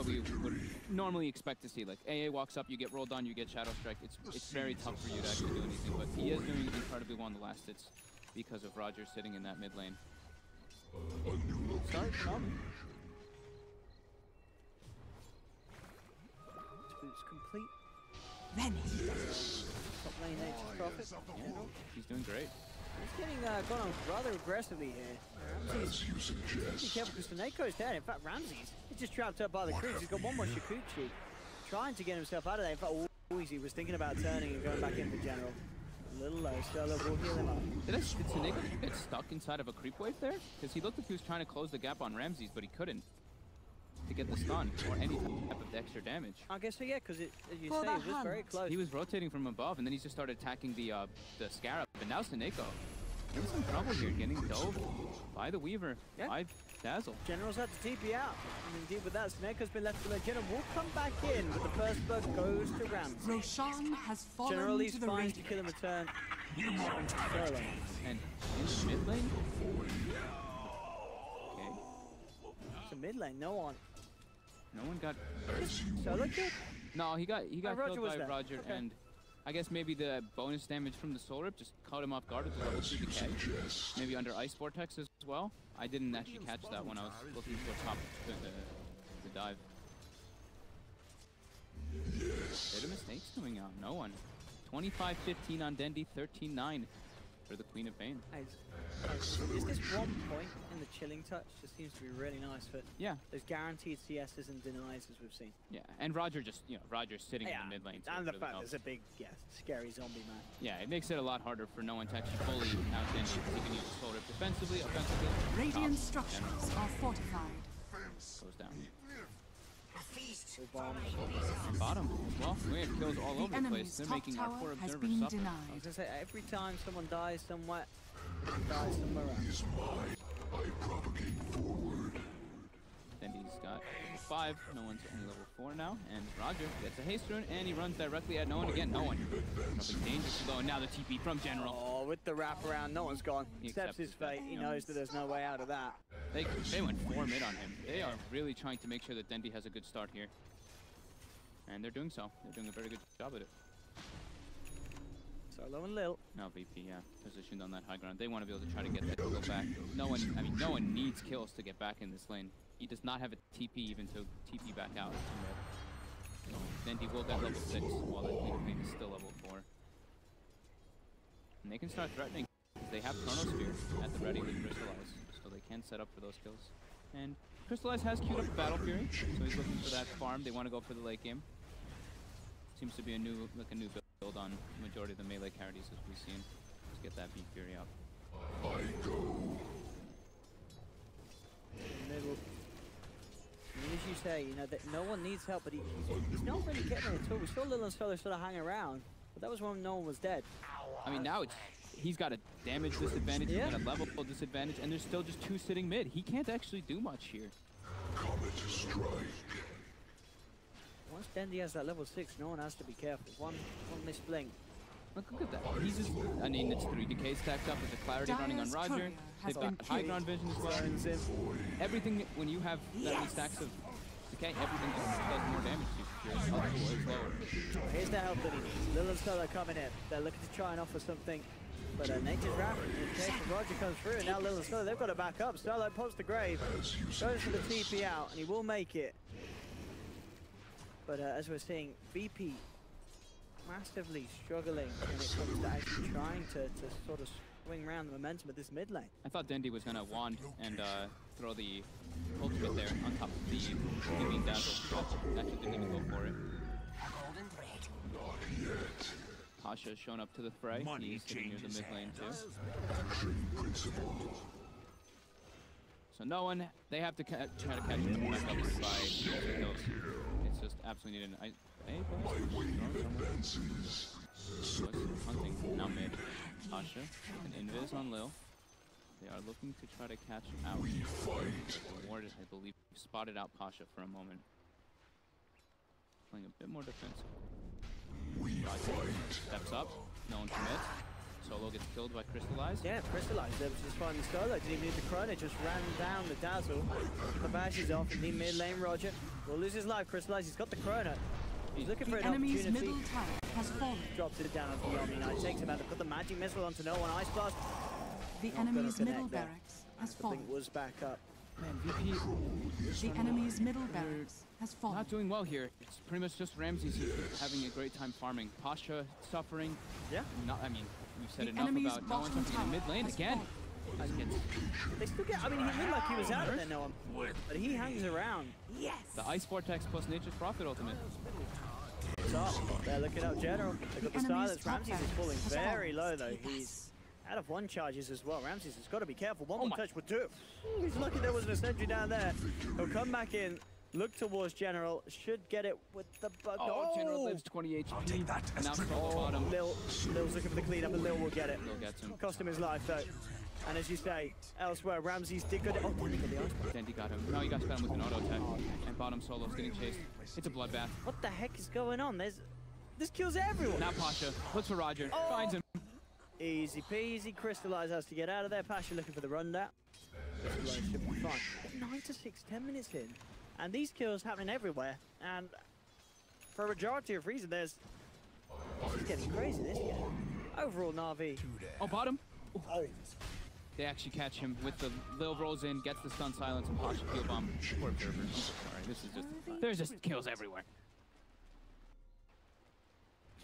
[SPEAKER 1] we would normally expect to see. Like AA walks up, you get rolled on, you get Shadow Strike. It's very tough for you to actually do anything, but he is doing incredibly well in the last hits because of Roger sitting in that mid lane. Start coming.
[SPEAKER 3] Boots complete.
[SPEAKER 14] Venice.
[SPEAKER 3] Top lane Nature's Prophet.
[SPEAKER 1] He's doing great.
[SPEAKER 3] He's getting gone on rather aggressively here. Ramsey's be careful because Seneco's dead. In fact, Ramsey's just trapped up by the creeps. He's got one more Shikuchi. Trying to get himself out of there. In fact, always he was thinking about turning and going back in for General. A little low, Sterlo will heal him up.
[SPEAKER 1] Did Senego get stuck inside of a creep wave there? Because he looked like he was trying to close the gap on Ramses, but he couldn't. To get the stun or any type of extra damage.
[SPEAKER 3] I guess so, yeah, because as you say, it was very close.
[SPEAKER 1] He was rotating from above, and then he just started attacking the Scarab. And now Senego in some trouble here, getting dove by the Weaver, by Dazzle.
[SPEAKER 3] General's had to TP out. And indeed, with that, Seneco's been left alone. General will come back in, but the first blood goes to Ramsey.
[SPEAKER 5] Roshan has fallen
[SPEAKER 3] General leaves
[SPEAKER 5] to the
[SPEAKER 3] finds
[SPEAKER 5] ring.
[SPEAKER 3] to kill him a turn.
[SPEAKER 1] And in the mid lane? Okay.
[SPEAKER 3] So mid lane, no one.
[SPEAKER 1] No one got
[SPEAKER 3] solo kill?
[SPEAKER 1] No, he got killed by
[SPEAKER 3] there.
[SPEAKER 1] Roger,
[SPEAKER 3] Okay.
[SPEAKER 1] and I guess maybe the bonus damage from the Soul Rip just caught him off guard with the level 2 decay. Maybe under Ice Vortex as well. I didn't actually catch that when I was looking for top the dive. Bit of mistakes coming out. No one. 25-15 on Dendi, 13-9 for the Queen of Pain.
[SPEAKER 3] Is this one point in the chilling touch just seems to be really nice for those guaranteed CSs and denies as we've seen.
[SPEAKER 1] Yeah, and Roger just, Roger's sitting in the mid lane.
[SPEAKER 3] And the
[SPEAKER 1] really
[SPEAKER 3] fact
[SPEAKER 1] helps.
[SPEAKER 3] there's a big, scary zombie man.
[SPEAKER 1] Yeah, it makes it a lot harder for no one to actually fully out Dendi. He can use his soul rip defensively, offensively.
[SPEAKER 5] Radiant structures are fortified.
[SPEAKER 1] Goes down.
[SPEAKER 3] Bombs.
[SPEAKER 1] And bottom. Well, we have kills all over the place. They're making our poor observers suffer.
[SPEAKER 3] I was gonna say, every time someone dies somewhere, dies somewhere else.
[SPEAKER 2] I propagate forward.
[SPEAKER 1] Dendi's got 5. No one's only level 4 now. And Roger gets a haste rune, and he runs directly at no one again. No one. Dropping dangerously low, and now the TP from General.
[SPEAKER 3] Oh, with the wraparound, no one's gone. He accepts his fate. He knows that there's no way out of that.
[SPEAKER 1] They went 4 mid on him. They are really trying to make sure that Dendi has a good start here. And they're doing so. They're doing a very good job at it.
[SPEAKER 3] Solo and Lil.
[SPEAKER 1] Now VP, positioned on that high ground. They want to be able to try to get that kill back. No one needs kills to get back in this lane. He does not have a TP even to TP back out. So Dendi will get level 6 while the Queen of Pain is still level 4. And they can start threatening because they have Chronosphere at the ready with Crystallize. So they can set up for those kills. And Crystallize has queued up Battle Fury, so he's looking for that farm. They want to go for the late game. Seems to be a new build on the majority of the melee carries as we've seen. Let's get that Beat Fury up.
[SPEAKER 2] I go.
[SPEAKER 3] Middle. I mean, as you say, that no one needs help, but he's not really getting it at all. We saw Lil and Solo sort of hang around, but that was when no one was dead.
[SPEAKER 1] I mean, now he's got a damage disadvantage, he's got a level disadvantage, and there's still just 2 sitting mid. He can't actually do much here.
[SPEAKER 2] Comet strike.
[SPEAKER 3] Once Dendi has that level 6, no one has to be careful. One missed blink.
[SPEAKER 1] Look at that. He's just, I mean, it's 3 decay stacked up with the clarity running on Roger. They've got high ground vision as well. Everything, when you have that many stacks of decay, everything does more damage to you. Your health is lower.
[SPEAKER 3] Here's the help that he needs. Lil and Solo coming in. They're looking to try and offer something. But Nature's Wrath, in case of Roger comes through, and now Lil and Solo, they've got to back up. Solo pops the grave, goes for the TP out, and he will make it. But as we're seeing, VP massively struggling when it comes to actually trying to sort of swing around the momentum of this mid lane.
[SPEAKER 1] I thought Dendi was going to wand and throw the ultimate there on top of the giving dazzle, but actually didn't even go for it.
[SPEAKER 2] Not yet.
[SPEAKER 1] Pasha has shown up to the fray. He's sitting near the mid lane too. So no one, they have to try to catch him back up by kills. It's just absolutely needed. Hunting now mid. Pasha, an invis on Lil. They are looking to try to catch out. Ward, I believe, spotted out Pasha for a moment. Playing a bit more defensive. Roger steps up. No one commits. Solo gets killed by Crystallize.
[SPEAKER 3] Yeah, Crystallize. There was just finding Solo. Didn't even need the Chrono. Just ran down the Dazzle. The bash is off. In mid lane, Roger will lose his life. Crystallize. He's got the Chrono. He's looking for an opportunity.
[SPEAKER 5] The enemy's middle tower has fallen.
[SPEAKER 3] Drops it down onto the Omni Knight. Takes him out to put the magic missile onto no one. Ice Blast.
[SPEAKER 5] The enemy's middle barracks has fallen.
[SPEAKER 3] The was back up.
[SPEAKER 1] Man, VP.
[SPEAKER 5] The enemy's middle barracks has fallen.
[SPEAKER 1] Not doing well here. It's pretty much just Ramses who's having a great time farming. Pasha suffering.
[SPEAKER 3] Yeah.
[SPEAKER 1] I mean, we've said enough about no one jumping in the mid lane again.
[SPEAKER 3] They still get. I mean, he looked like he was out there, no one. But he hangs around.
[SPEAKER 14] Yes.
[SPEAKER 1] The Ice Vortex plus Nature's Prophet ultimate.
[SPEAKER 3] They're looking up General. They've got the silence. Ramses is falling very low though. He's out of 1 charges as well. Ramses has got to be careful. One more touch would do. He's lucky there wasn't a sentry down there. He'll come back in. Look towards General. Should get it with the bug.
[SPEAKER 1] Oh, General lives 20 HP. Now from the bottom.
[SPEAKER 3] Lil's looking for the cleanup, and Lil will get it.
[SPEAKER 1] Lil gets him.
[SPEAKER 3] Cost him his life though. And as you say, elsewhere, Ramses did good. Oh, Dendi got the auto.
[SPEAKER 1] Dendi got him. No, he got spam with an auto attack. And bottom Solo's getting chased. It's a bloodbath.
[SPEAKER 3] What the heck is going on? This kills everyone.
[SPEAKER 1] Now Pasha looks for Roger. Finds him.
[SPEAKER 3] Easy peasy. Crystallize has to get out of there. Pasha looking for the rundown. Crystallize should be fine. 9 to 6, 10 minutes in. And these kills happening everywhere. And for a majority of reasons, this is getting crazy, this game. Overall, Na'Vi.
[SPEAKER 1] Oh, bottom. Oh. They actually catch him with the Lil rolls in, gets the stun silence, and Pasha peel bomb. Poor observers. Sorry, this is just, there's just kills everywhere.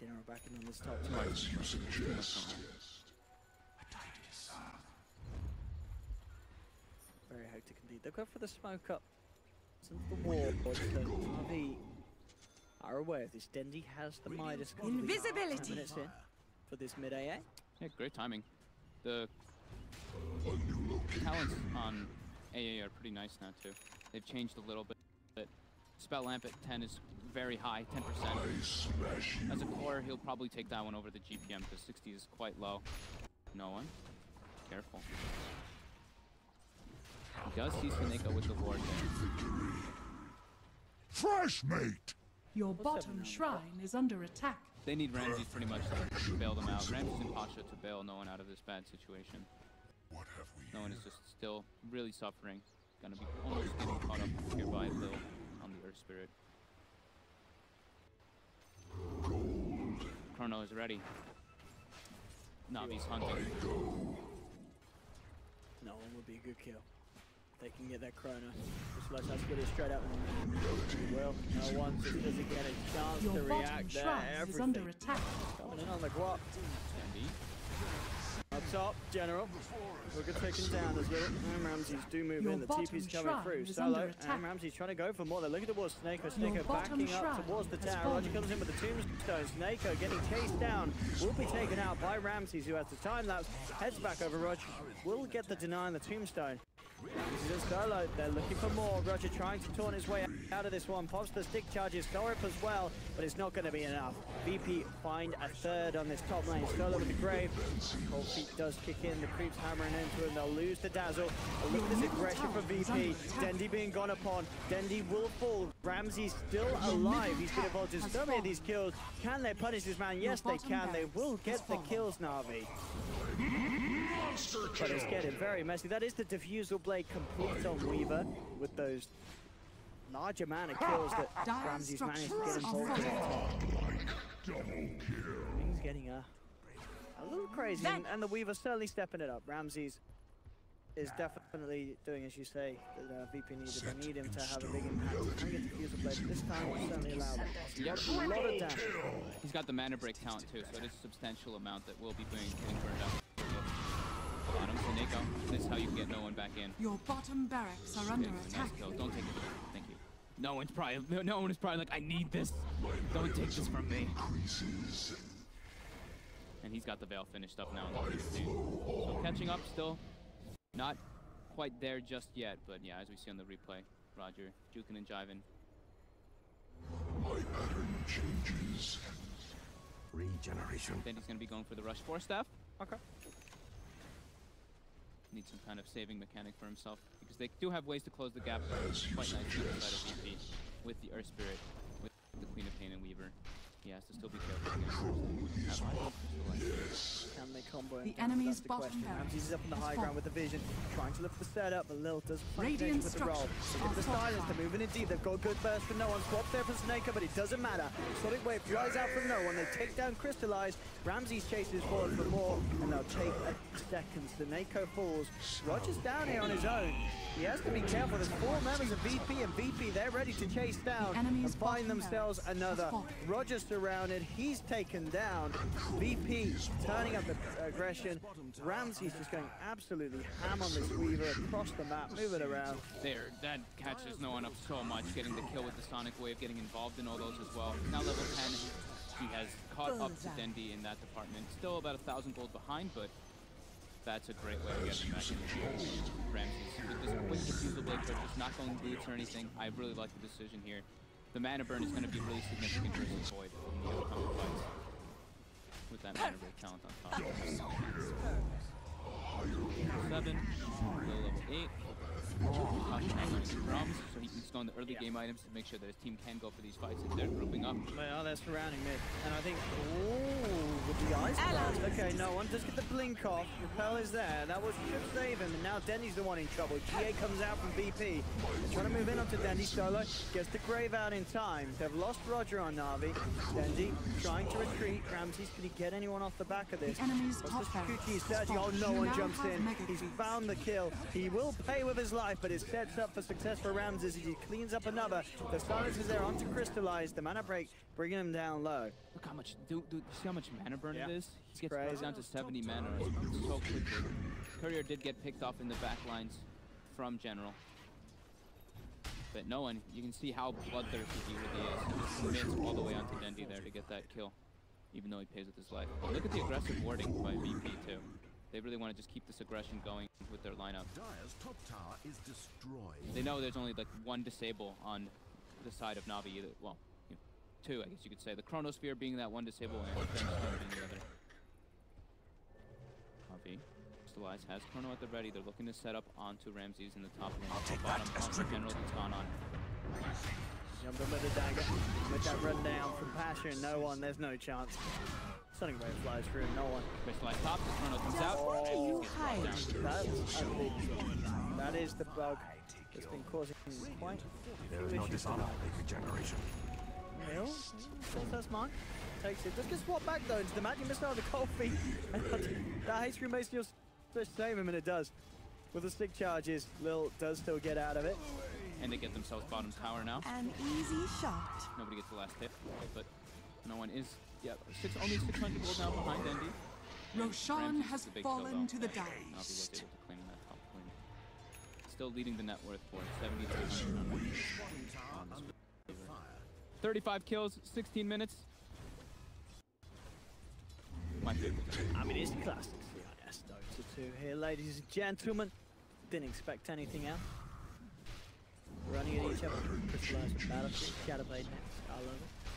[SPEAKER 3] General back in on this top two.
[SPEAKER 2] As you suggest.
[SPEAKER 3] Very hectic indeed. They'll go for the smoke up into the wall. Navi are aware of this. Dendi has the Midas.
[SPEAKER 14] Invisibility.
[SPEAKER 3] 10 minutes in for this mid AA.
[SPEAKER 1] Yeah, great timing. The talents on AA are pretty nice now too. They've changed a little bit. Spell Lamp at 10 is very high, 10%. As a core, he'll probably take that one over the GPM because 60 is quite low. No one. Careful. He does see Sneko with the ward there.
[SPEAKER 2] Fresh mate!
[SPEAKER 5] Your bottom shrine is under attack.
[SPEAKER 1] They need Ramses pretty much to bail them out. Ramses and Pasha to bail no one out of this bad situation.
[SPEAKER 2] What have we
[SPEAKER 1] No one is just still really suffering. Gonna be almost getting caught up here by Lil on the Earth Spirit. Chrono is ready. Navi's hunting.
[SPEAKER 3] No one would be a good kill. They can get that Chrono. Just let's get it straight up. Well, no one just doesn't get a chance
[SPEAKER 5] Your
[SPEAKER 3] to
[SPEAKER 5] bottom
[SPEAKER 3] react there.
[SPEAKER 5] shrine is under attack.
[SPEAKER 3] Coming in on the guap. Up top, General. We're taken down as well. And Ramses do move in. The TP's coming through. Solo. And Ramses trying to go for more. They're looking towards Sneko. Sneko backing up towards the tower. Roger comes in with the tombstone. Sneko getting chased down. Will be taken out by Ramses, who has the time lapse. Heads back over Roger. Will get the deny on the tombstone. Ramses is solo. They're looking for more. Roger trying to taunt his way out of this one. Pops the stick charges. Thorip as well, but it's not going to be enough. VP find a third on this top lane. Solo with the grave. Cold Feet does kick in. The creeps hammering into him. They'll lose the dazzle. But look at this aggression from VP. Dendi being gone upon. Dendi will fall. Ramsey's still alive. He's been involved in so many of these kills. Can they punish this man? Yes, they can. They will get the kills, Na'Vi. But it's getting very messy. That is the diffusal blade complete on Weaver with those large amount of kills that Ramsey's managed to get involved in. Things getting a little crazy, and the Weaver certainly stepping it up. Ramsey's is definitely doing as you say that VP needed. They need him to have a big impact. Trying to get the diffusal blade, but this time will certainly allow them.
[SPEAKER 1] Yep.
[SPEAKER 3] A lot of damage.
[SPEAKER 1] He's got the mana break talent too, so it is a substantial amount that will be getting burned up. Bottom to Neko. This is how you can get no one back in.
[SPEAKER 5] Your bottom barracks are under attack.
[SPEAKER 1] Nice kill. Don't take it. Thank you. No one is probably like, I need this. Don't take this from me. And he's got the Veil finished up now. So catching up still. Not quite there just yet, but yeah, as we see on the replay, Roger juking and jiving.
[SPEAKER 2] My pattern changes.
[SPEAKER 13] Regeneration.
[SPEAKER 1] Then he's gonna be going for the Rush 4 staff.
[SPEAKER 3] Okay.
[SPEAKER 1] Needs some kind of saving mechanic for himself because they do have ways to close the gap quite nicely inside of VP with the Earth Spirit, with the Queen of Pain and Weaver. He has to still be careful.
[SPEAKER 3] Can they combo?
[SPEAKER 5] The enemy's
[SPEAKER 3] That's the
[SPEAKER 5] bottom
[SPEAKER 3] question.
[SPEAKER 5] barracks
[SPEAKER 3] Ramses is up on the
[SPEAKER 5] has
[SPEAKER 3] high ground with the vision, trying to look for the setup, but Lil does find
[SPEAKER 5] Radiant
[SPEAKER 3] with the roll. They get the silence, they're moving in deep. They've got a good burst for no one. Swap there for Sneko, but it doesn't matter. Sonic Wave flies out from no one. They take down Crystallize. Ramses chases forward for more, and they'll take a second. Sneko falls. Roger's down here on his own. He has to be careful. There's 4 members of VP, and VP, they're ready to chase down and find themselves another. Roger's surrounded. He's taken down. VP turning up the aggression. Ramsey's just going absolutely ham on this Weaver across the map, moving around.
[SPEAKER 1] There, that catches no one up so much, getting the kill with the Sonic Wave, getting involved in all those as well. Now level 10, he has caught up to Dendi in that department. Still about 1,000 gold behind, but that's a great way to get him back in the game. Ramses, with this quick diffusal blade trick, just not going boots or anything. I really like the decision here. The mana burn is going to be really significant versus Void in the upcoming fights. With that mana break talent on top. 7, low level 8. Tasha now learning the drums, so he can go in the early game items to make sure that his team can go for these fights if they're grouping up.
[SPEAKER 3] Well, they're surrounding mid, and I think, ooh, with the ice blast. Okay, no one, just get the blink off. Repel is there, that should save him, and now Dendi's the one in trouble. GA comes out from VP. They're trying to move in onto Dendi. Solo gets the grave out in time. They've lost Roger on Na'Vi. Dendi trying to retreat. Ramses, can he get anyone off the back of this? He's searching. Oh, no one jumps in. He's found the kill. He will pay with his life, but it sets up for success for Ramses as he cleans up another. The silence is there onto Crystallize. The mana break bringing him down low.
[SPEAKER 1] Look how much, dude, see how much mana burn it is? He gets
[SPEAKER 3] crazy.
[SPEAKER 1] down to 70 mana so quickly. Courier did get picked off in the back lines from General. But no one, you can see how bloodthirsty he really is. He just commits all the way onto Dendi there to get that kill, even though he pays with his life. But look at the aggressive warding by VP too. They really want to just keep this aggression going with their lineup.
[SPEAKER 13] Dire's top tower is destroyed.
[SPEAKER 1] They know there's only like one disable on the side of Navi. Either, well, you know, two, I guess you could say. The Chronosphere being that one disable and the Stone being the other. Navi. Crystallize has Chrono at the ready. They're looking to set up onto Ramses in the top lane.
[SPEAKER 13] I'll take
[SPEAKER 1] bottom,
[SPEAKER 13] that as
[SPEAKER 1] General that's gone on.
[SPEAKER 3] Jump in with the dagger. With that run down from Passion. No one. There's no chance. Stunning Ray flies through. No one.
[SPEAKER 1] Crystallize pops. Chrono comes out.
[SPEAKER 3] Oh,
[SPEAKER 1] Gets brought down.
[SPEAKER 3] that's a big bug. That is the bug that's been causing quite
[SPEAKER 13] There is no dishonor in regeneration.
[SPEAKER 3] Mill? That's mine. Takes it. Just get swapped back though into the match. You missed out on the cold feet. That hate scream makes you save him, and it does. With the stick charges, Lil does still get out of it.
[SPEAKER 1] And they get themselves bottom tower now.
[SPEAKER 14] An easy shot.
[SPEAKER 1] Nobody gets the last hit, but no one is. Yeah, only 600 gold now behind Dendi.
[SPEAKER 5] Roshan
[SPEAKER 1] Ramses
[SPEAKER 5] has
[SPEAKER 1] is the big
[SPEAKER 5] fallen
[SPEAKER 1] kill,
[SPEAKER 5] to the
[SPEAKER 1] though. Navi was
[SPEAKER 5] dust.
[SPEAKER 1] able to claim that top lane. Still leading the net worth for 7,300. 35 kills, 16 minutes. My favorite.
[SPEAKER 3] I mean, it's classic CIS Dota 2 here, ladies and gentlemen. Didn't expect anything else. Running at each other. Crystallized Battlefield. Shadowblade next. I love it.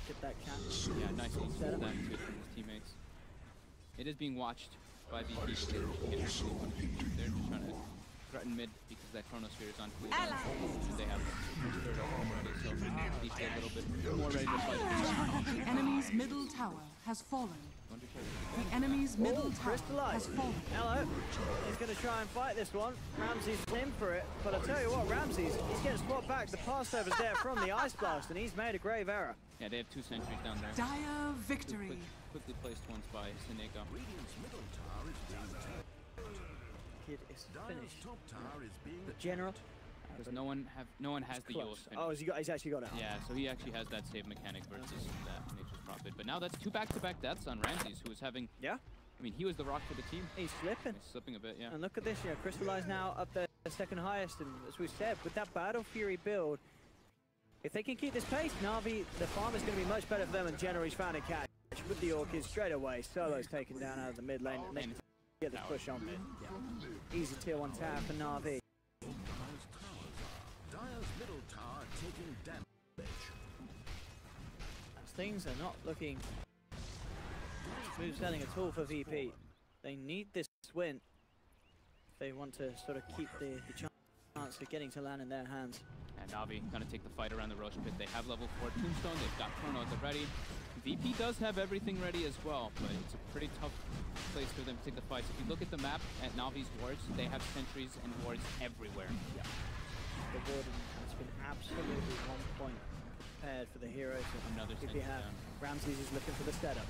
[SPEAKER 3] Get that cat.
[SPEAKER 1] Yeah, nice to see that too from his teammates. It is being watched by VP because they're just trying to threaten mid because that Chronosphere is on cooldown. And they have third already, so they feel a little bit more ready to fight.
[SPEAKER 5] The enemy's middle tower has fallen. The enemy's middle tower has fallen.
[SPEAKER 3] Hello. He's going to try and fight this one. Ramses is in for it, but I tell you what, Ramses, he's getting swapped back. The passover's there from the Ice Blast, and he's made a grave error.
[SPEAKER 1] Yeah, they have 2 sentries down there.
[SPEAKER 5] Dire victory.
[SPEAKER 1] Quickly placed ones by Seneca.
[SPEAKER 3] Kid is finished.
[SPEAKER 13] Top tower is being
[SPEAKER 3] The General.
[SPEAKER 1] Because no one has the Yule.
[SPEAKER 3] Oh, he's actually got it.
[SPEAKER 1] Yeah, so he actually has that save mechanic versus that Nature's Prophet. But now that's 2 back-to-back deaths on Ramses, who was having.
[SPEAKER 3] Yeah.
[SPEAKER 1] I mean, he was the rock for the team.
[SPEAKER 3] He's slipping.
[SPEAKER 1] He's slipping a bit, yeah.
[SPEAKER 3] And look at this, you know, Crystallize now up the second highest, and as we said, with that Battle Fury build, if they can keep this pace, Na'Vi, the farm is going to be much better for them, and General's found a catch with the Orchids straight away. Solo's taken down out of the mid lane, and they can get the push on mid. Yeah. Easy tier 1 tower for Na'Vi.
[SPEAKER 13] Dire's middle tower taking damage.
[SPEAKER 3] As things are not looking smooth sailing at all for VP. They need this win if they want to sort of keep the chance of getting to land in their hands.
[SPEAKER 1] And Na'Vi gonna take the fight around the Roche Pit. They have level 4 Tombstone, they've got Chrono at the ready. VP does have everything ready as well, but it's a pretty tough place for them to take the fights. If you look at the map at Na'Vi's wards, they have sentries and wards everywhere.
[SPEAKER 3] Yeah. The warden has been absolutely on point prepared for the heroes.
[SPEAKER 1] Another
[SPEAKER 3] if you have Ramses is looking for the setup.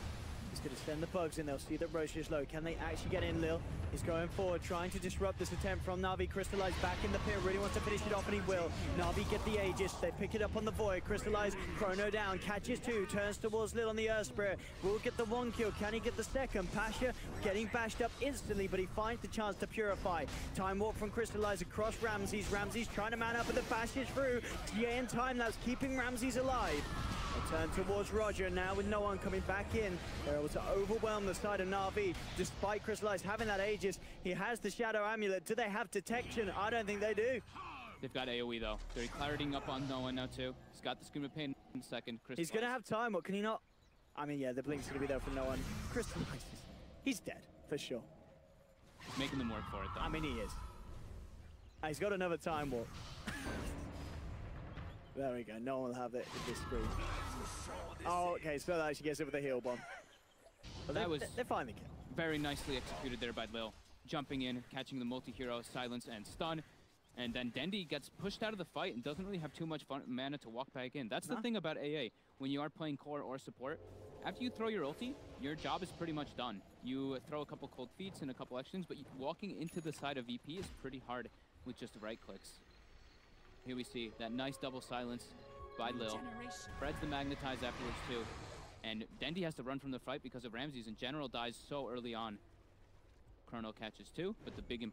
[SPEAKER 3] He's going to send the bugs in. They'll see that Roche is low. Can they actually get in? Lil is going forward, trying to disrupt this attempt from Na'Vi. Crystallize back in the pit. Really wants to finish it off, and he will. Na'Vi get the Aegis. They pick it up on the Void. Crystallize, Chrono down, catches 2, turns towards Lil on the Earth Spirit. Will get the 1 kill. Can he get the second? Pasha getting bashed up instantly, but he finds the chance to purify. Time warp from Crystallize across Ramses. Ramses trying to man up, but the passage through. TA in time lapse, keeping Ramses alive. They turn towards Roger now with no one coming back in. They're able to overwhelm the side of Na'Vi. Despite Crystallize having that Aegis, he has the Shadow Amulet. Do they have detection? I don't think they do.
[SPEAKER 1] They've got AoE though. They're clarity up on Noah now too. He's got the Scream of Pain in second.
[SPEAKER 3] He's going to have time. What can he not? I mean, yeah, the Blink's going to be there for no one. Crystallize, he's dead for sure.
[SPEAKER 1] He's making them work for it though.
[SPEAKER 3] I mean, he is. He's got another time warp. There we go. No one will have it in this screen. Oh, okay. So that actually gets it with a heal bomb. But
[SPEAKER 1] that was
[SPEAKER 3] they're fine. Kill.
[SPEAKER 1] Very nicely executed there by Lil. Jumping in, catching the multi-hero, silence and stun. And then Dendi gets pushed out of the fight and doesn't really have too much mana to walk back in. That's the thing about AA. When you are playing core or support, after you throw your ulti, your job is pretty much done. You throw a couple cold feats and a couple actions, but walking into the side of VP is pretty hard with just right clicks. Here we see that nice double silence by Lil. Fred's the magnetized afterwards too. And Dendi has to run from the fight because of Ramses, and General dies so early on. Chrono catches too, but the big